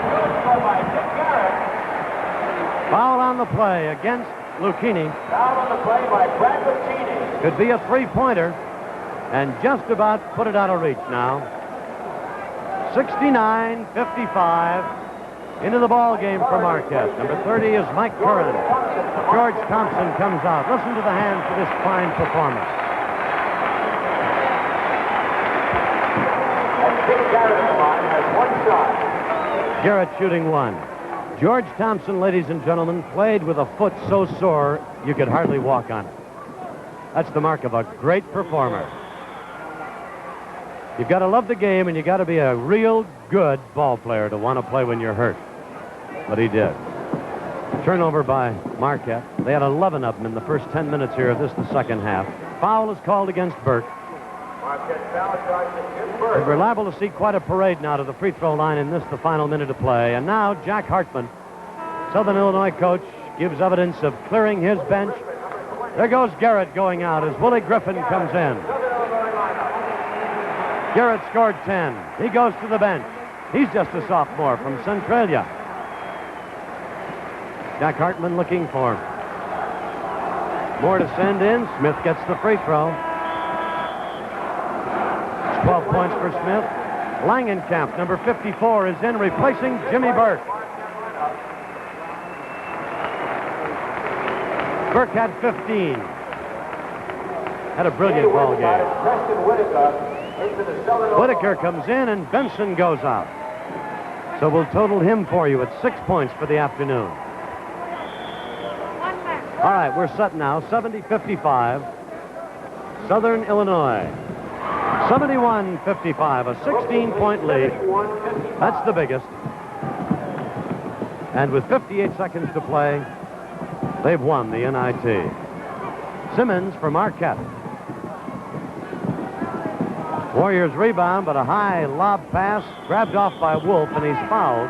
Speaker 2: Foul on the play against Lucchini.
Speaker 4: Foul on the play by Brad Lucchini.
Speaker 2: Could be a three-pointer. And just about put it out of reach now. 69-55. Into the ball game for Marquette. Number 30 is Mike Curran. George Thompson comes out. Listen to the hands for this fine performance.
Speaker 4: Garrett has one shot.
Speaker 2: Garrett shooting one. George Thompson, ladies and gentlemen, played with a foot so sore you could hardly walk on it. That's the mark of a great performer. You've got to love the game, and you've got to be a real good ball player to want to play when you're hurt. But he did. Turnover by Marquette. They had 11 of them in the first 10 minutes here of the second half. Foul is called against Burke.
Speaker 4: Marquette foul charge against Burke.
Speaker 2: And we're liable to see quite a parade now to the free throw line in the final minute of play. And now Jack Hartman, Southern Illinois coach, gives evidence of clearing his bench. There goes Garrett going out as Willie Griffin comes in. Garrett scored 10. He goes to the bench. He's just a sophomore from Centralia. Jack Hartman looking for him. More to send in. Smith gets the free throw. 12 points for Smith. Langenkamp, number 54, is in, replacing Jimmy Burke. Burke had 15. Had a brilliant ball game. Whitaker comes in, and Benson goes out. So we'll total him for you at 6 points for the afternoon. All right, we're set now, 70-55. Southern Illinois. 71-55, a 16-point lead. That's the biggest. And with 58 seconds to play, they've won the NIT. Simmons for Marquette. Warriors rebound, but a high lob pass grabbed off by Wolf, and he's fouled.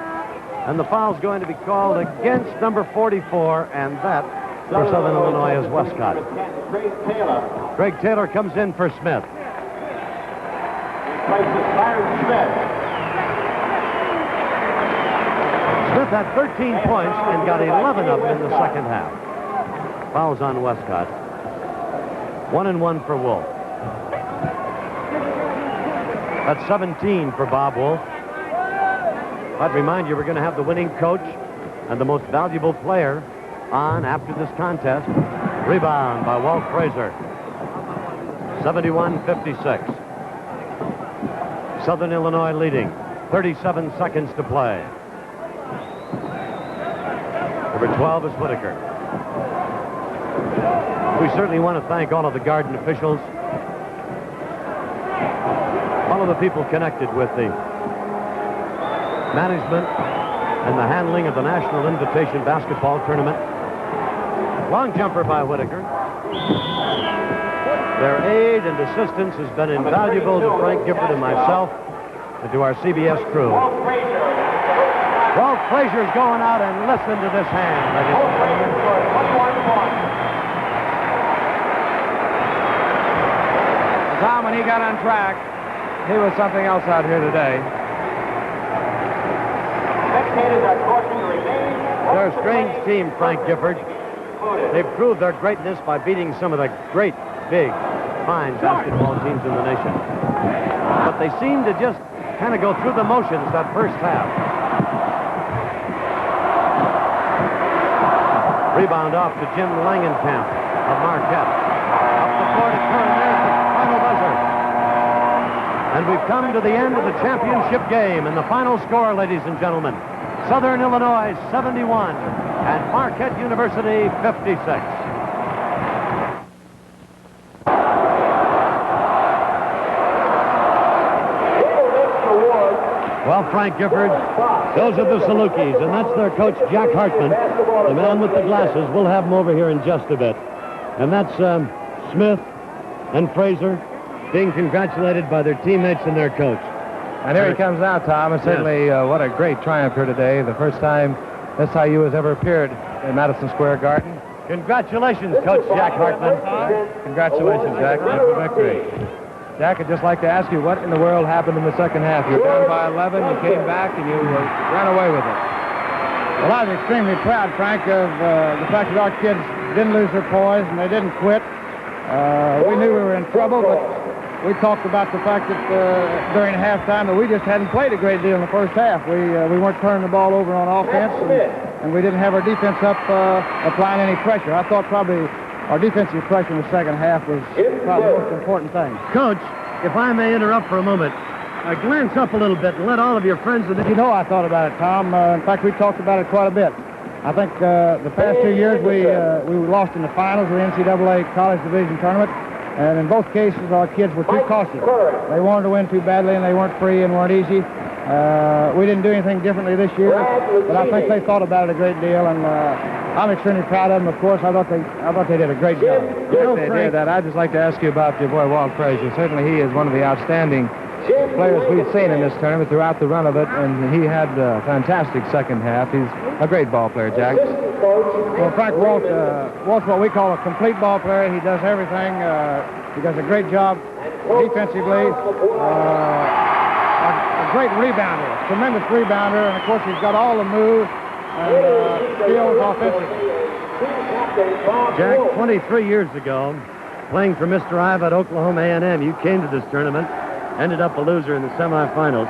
Speaker 2: And the foul's going to be called against number 44, and that for Southern Illinois is Weiskopf. Greg Taylor comes in for Smith. Smith had 13 points and got 11 of them in the second half. Fouls on Weiskopf. 1-1 for Wolf. That's 17 for Bob Wolf. I'd remind you, we're going to have the winning coach and the most valuable player on after this contest. Rebound by Walt Frazier. 71-56. Southern Illinois leading. 37 seconds to play. Number 12 is Whitaker. We certainly want to thank all of the Garden officials, all of the people connected with the management and the handling of the National Invitation Basketball Tournament. Long jumper by Whitaker. Their aid and assistance has been invaluable to Frank Gifford and myself and to our CBS crew. Walt Frazier's going out, and listen to this hand.
Speaker 1: Tom, when he got on track, he was something else out here today.
Speaker 4: Spectators are cautioned to remain.
Speaker 2: They're a strange team, Frank Gifford. They've proved their greatness by beating some of the great, big, fine basketball teams in the nation. But they seem to just kind of go through the motions that first half. Rebound off to Jim Langenkamp of Marquette. Up the court at Curran. There's the final buzzer. And we've come to the end of the championship game. And the final score, ladies and gentlemen, Southern Illinois 71 and Marquette University 56. Well, Frank Gifford, those are the Salukis, and that's their coach, Jack Hartman, the man with the glasses. We'll have him over here in just a bit. And that's Smith and Frazier being congratulated by their teammates and their coach.
Speaker 1: And here he comes now, Tom. And certainly what a great triumph here today. The first time SIU has ever appeared in Madison Square Garden.
Speaker 2: Congratulations, Coach Jack Hartman.
Speaker 1: Congratulations, Jack. For victory. Jack, I'd just like to ask you, what in the world happened in the second half? You were down by 11, you came back, and you ran away with it.
Speaker 7: Well, I was extremely proud, Frank, of the fact that our kids didn't lose their poise and they didn't quit. We knew we were in trouble, but we talked about the fact that during halftime that we just hadn't played a great deal in the first half. We weren't turning the ball over on offense, and we didn't have our defense up applying any pressure. I thought probably our defensive pressure in the second half was probably the most important thing.
Speaker 2: Coach, if I may interrupt for a moment, glance up a little bit and let all of your friends...
Speaker 7: You know I thought about it, Tom. In fact, we talked about it quite a bit. I think the past 2 years we lost in the finals of the NCAA College Division Tournament, and in both cases our kids were too cautious. They wanted to win too badly, and they weren't free and weren't easy. We didn't do anything differently this year, but I think they thought about it a great deal, and I'm extremely proud of them. Of course, I thought they did a great job.
Speaker 1: Yes, they did that. I'd just like to ask you about your boy Walt Frazier. Certainly, he is one of the outstanding players we've seen in this tournament throughout the run of it, and he had a fantastic second half. He's a great ball player, Jack.
Speaker 7: Well, Frank, Walt's what we call a complete ball player. He does everything. He does a great job defensively. A great rebounder, tremendous rebounder, and of course he's got all the moves and skills offensively.
Speaker 2: Jack, 23 years ago, playing for Mr. Iva at Oklahoma A&M, you came to this tournament, ended up a loser in the semifinals.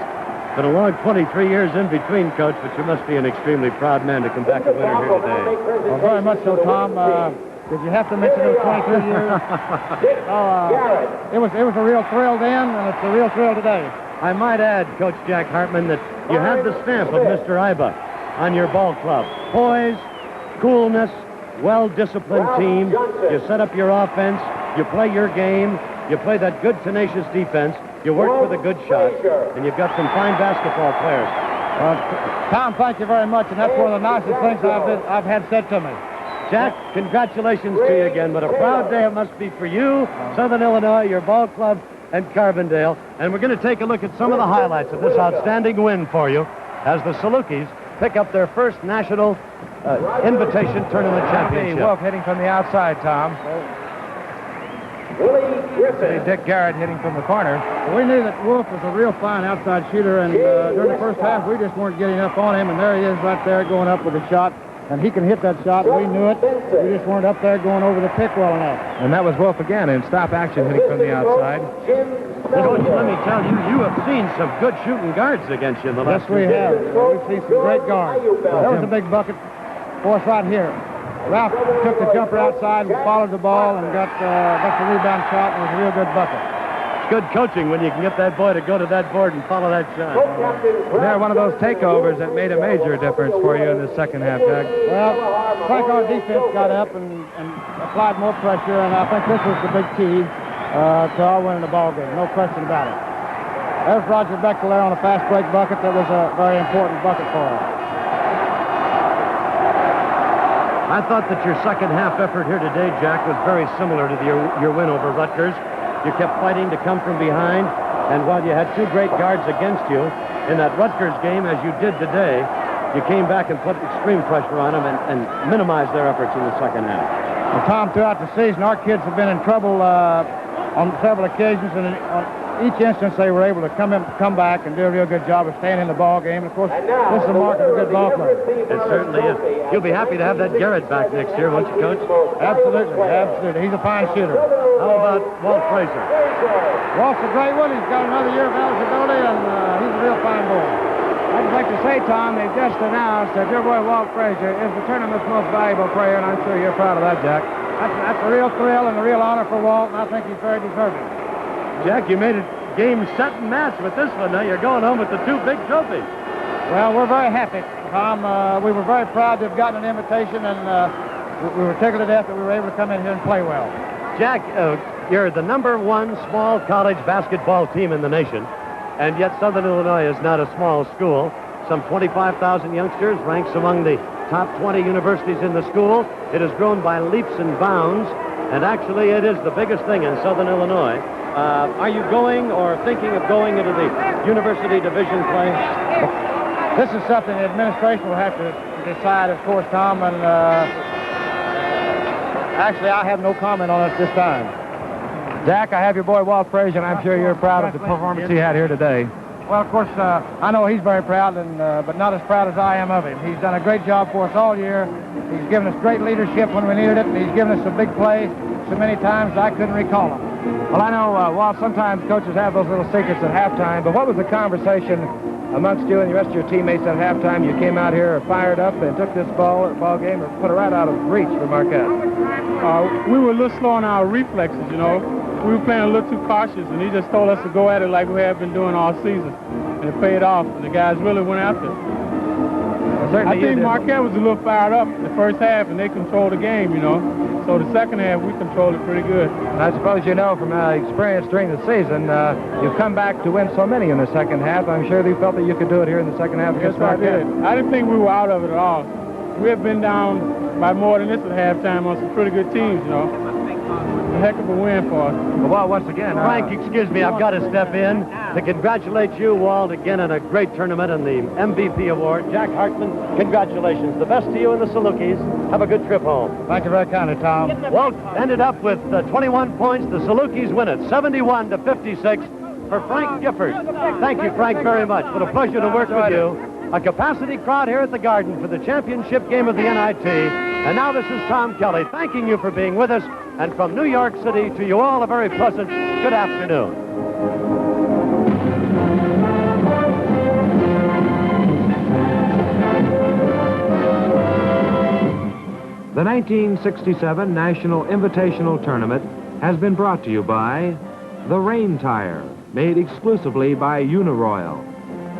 Speaker 2: Been a long 23 years in between, Coach, but you must be an extremely proud man to come back a winner here today.
Speaker 7: Well, very much so, Tom. Did you have to mention those 23 years? It was a real thrill then, and it's a real thrill today.
Speaker 2: I might add, Coach Jack Hartman, that you have the stamp of Mr. Iba on your ball club. Poise, coolness, well-disciplined team. You set up your offense. You play your game. You play that good, tenacious defense. You work for the good shots. And you've got some fine basketball players.
Speaker 7: Tom, thank you very much, and that's one of the nicest things I've had said to me.
Speaker 2: Jack, congratulations to you again, but a proud day it must be for you, Southern Illinois, your ball club, and Carbondale. And we're going to take a look at some of the highlights of this outstanding win for you as the Salukis pick up their first national invitation tournament championship.
Speaker 1: Wolf hitting from the outside, Tom. Dick Garrett hitting from the corner.
Speaker 7: We knew that Wolf was a real fine outside shooter, and during the first half we just weren't getting up on him, and there he is right there going up with a shot. And he can hit that shot, and we knew it. We just weren't up there going over the pick well enough.
Speaker 1: And that was Wolf again in stop action hitting from the outside.
Speaker 2: Coach, let me tell you, you have seen some good shooting guards against you in the last
Speaker 7: Yes, we have. We've seen some great guards. That was a big bucket for us right here. Ralph took the jumper outside and followed the ball and got the rebound shot, and it was a real good bucket.
Speaker 2: Good coaching when you can get that boy to go to that board and follow that shot.
Speaker 1: They're one of those takeovers that made a major difference for you in the second half, Jack.
Speaker 7: Well, I think our defense got up and applied more pressure, and I think this was the big key to our winning the ball game. No question about it. There's Roger Bechtel there on a fast break bucket. That was a very important bucket for us.
Speaker 2: I thought that your second half effort here today, Jack, was very similar to your win over Rutgers. You kept fighting to come from behind, and while you had two great guards against you in that Rutgers game, as you did today, you came back and put extreme pressure on them and minimized their efforts in the second half.
Speaker 7: Well, Tom, throughout the season, our kids have been in trouble on several occasions, and each instance they were able to come back and do a real good job of staying in the ball game. And of course, this is a mark of a good ball player.
Speaker 2: It certainly is. You'll be happy to have that Garrett back next year, won't you, Coach?
Speaker 7: Absolutely, absolutely. He's a fine shooter.
Speaker 2: How about Walt Frazier?
Speaker 7: Walt's a great one. He's got another year of eligibility, and he's a real fine boy.
Speaker 1: I'd just like to say, Tom, they've just announced that your boy Walt Frazier is the tournament's most valuable player, and I'm sure you're proud of that, Jack.
Speaker 7: That's a real thrill and a real honor for Walt, and I think he's very deserving.
Speaker 2: Jack, you made it game, set, and match with this one. Now you're going home with the 2 big trophies.
Speaker 7: Well, we're very happy, Tom. We were very proud to have gotten an invitation, and we were tickled to death that we were able to come in here and play well.
Speaker 2: Jack, you're the #1 small college basketball team in the nation, and yet Southern Illinois is not a small school. Some 25,000 youngsters, ranks among the top 20 universities in the school. It has grown by leaps and bounds, and actually it is the biggest thing in Southern Illinois. Are you going or thinking of going into the university division play?
Speaker 7: This is something the administration will have to decide, of course, Tom, and actually I have no comment on it this time.
Speaker 1: Jack, I have your boy Walt Frazier, and I'm sure you're proud of the performance he had here today.
Speaker 7: Well, of course, I know he's very proud, but not as proud as I am of him. He's done a great job for us all year. He's given us great leadership when we needed it, and he's given us some big plays so many times that I couldn't recall them.
Speaker 1: Well, I know, Walt, sometimes coaches have those little secrets at halftime, but what was the conversation amongst you and the rest of your teammates at halftime? You came out here fired up and took this ball game and put it right out of reach for Marquette.
Speaker 8: We were a little slow on our reflexes, you know. We were playing a little too cautious, and he just told us to go at it like we have been doing all season. And it paid off, and the guys really went after it.
Speaker 1: Well,
Speaker 8: I think Marquette was a little fired up in the first half, and they controlled the game, you know. So the second half, we controlled it pretty good.
Speaker 1: And I suppose you know from experience during the season, you've come back to win so many in the second half. I'm sure you felt that you could do it here in the second half against Marquette.
Speaker 8: I didn't think we were out of it at all. We have been down by more than this at halftime on some pretty good teams, you know. A heck of a win for us.
Speaker 1: Well, once again,
Speaker 2: Frank, excuse me, I've got to step in to congratulate you, Walt, again on a great tournament and the MVP award. Jack Hartman, congratulations. The best to you and the Salukis. Have a good trip home.
Speaker 7: Thank you very kindly, Tom.
Speaker 2: Walt ended up with 21 points. The Salukis win it, 71-56 for Frank Gifford. Thank you, Frank, very much. What a pleasure to work with you. A capacity crowd here at the Garden for the championship game of the NIT. And now this is Tom Kelly thanking you for being with us. And from New York City to you all, a very pleasant good afternoon.
Speaker 1: The 1967 National Invitational Tournament has been brought to you by the Rain Tire, made exclusively by Uniroyal,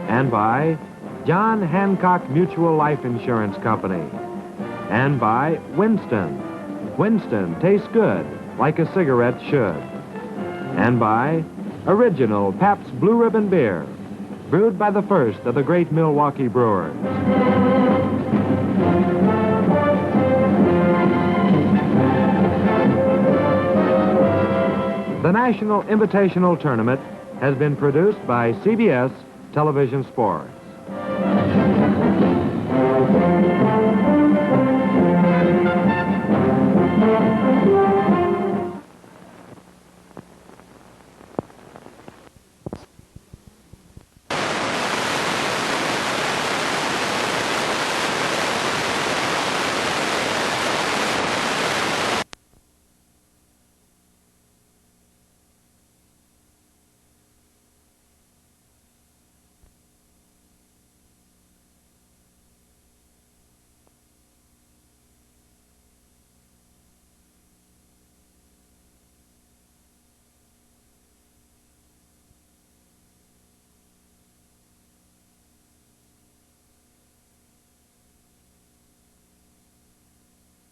Speaker 1: and by John Hancock Mutual Life Insurance Company, and by Winston. Winston tastes good, like a cigarette should. And by Original Pabst Blue Ribbon Beer, brewed by the first of the great Milwaukee brewers. The National Invitational Tournament has been produced by CBS Television Sports.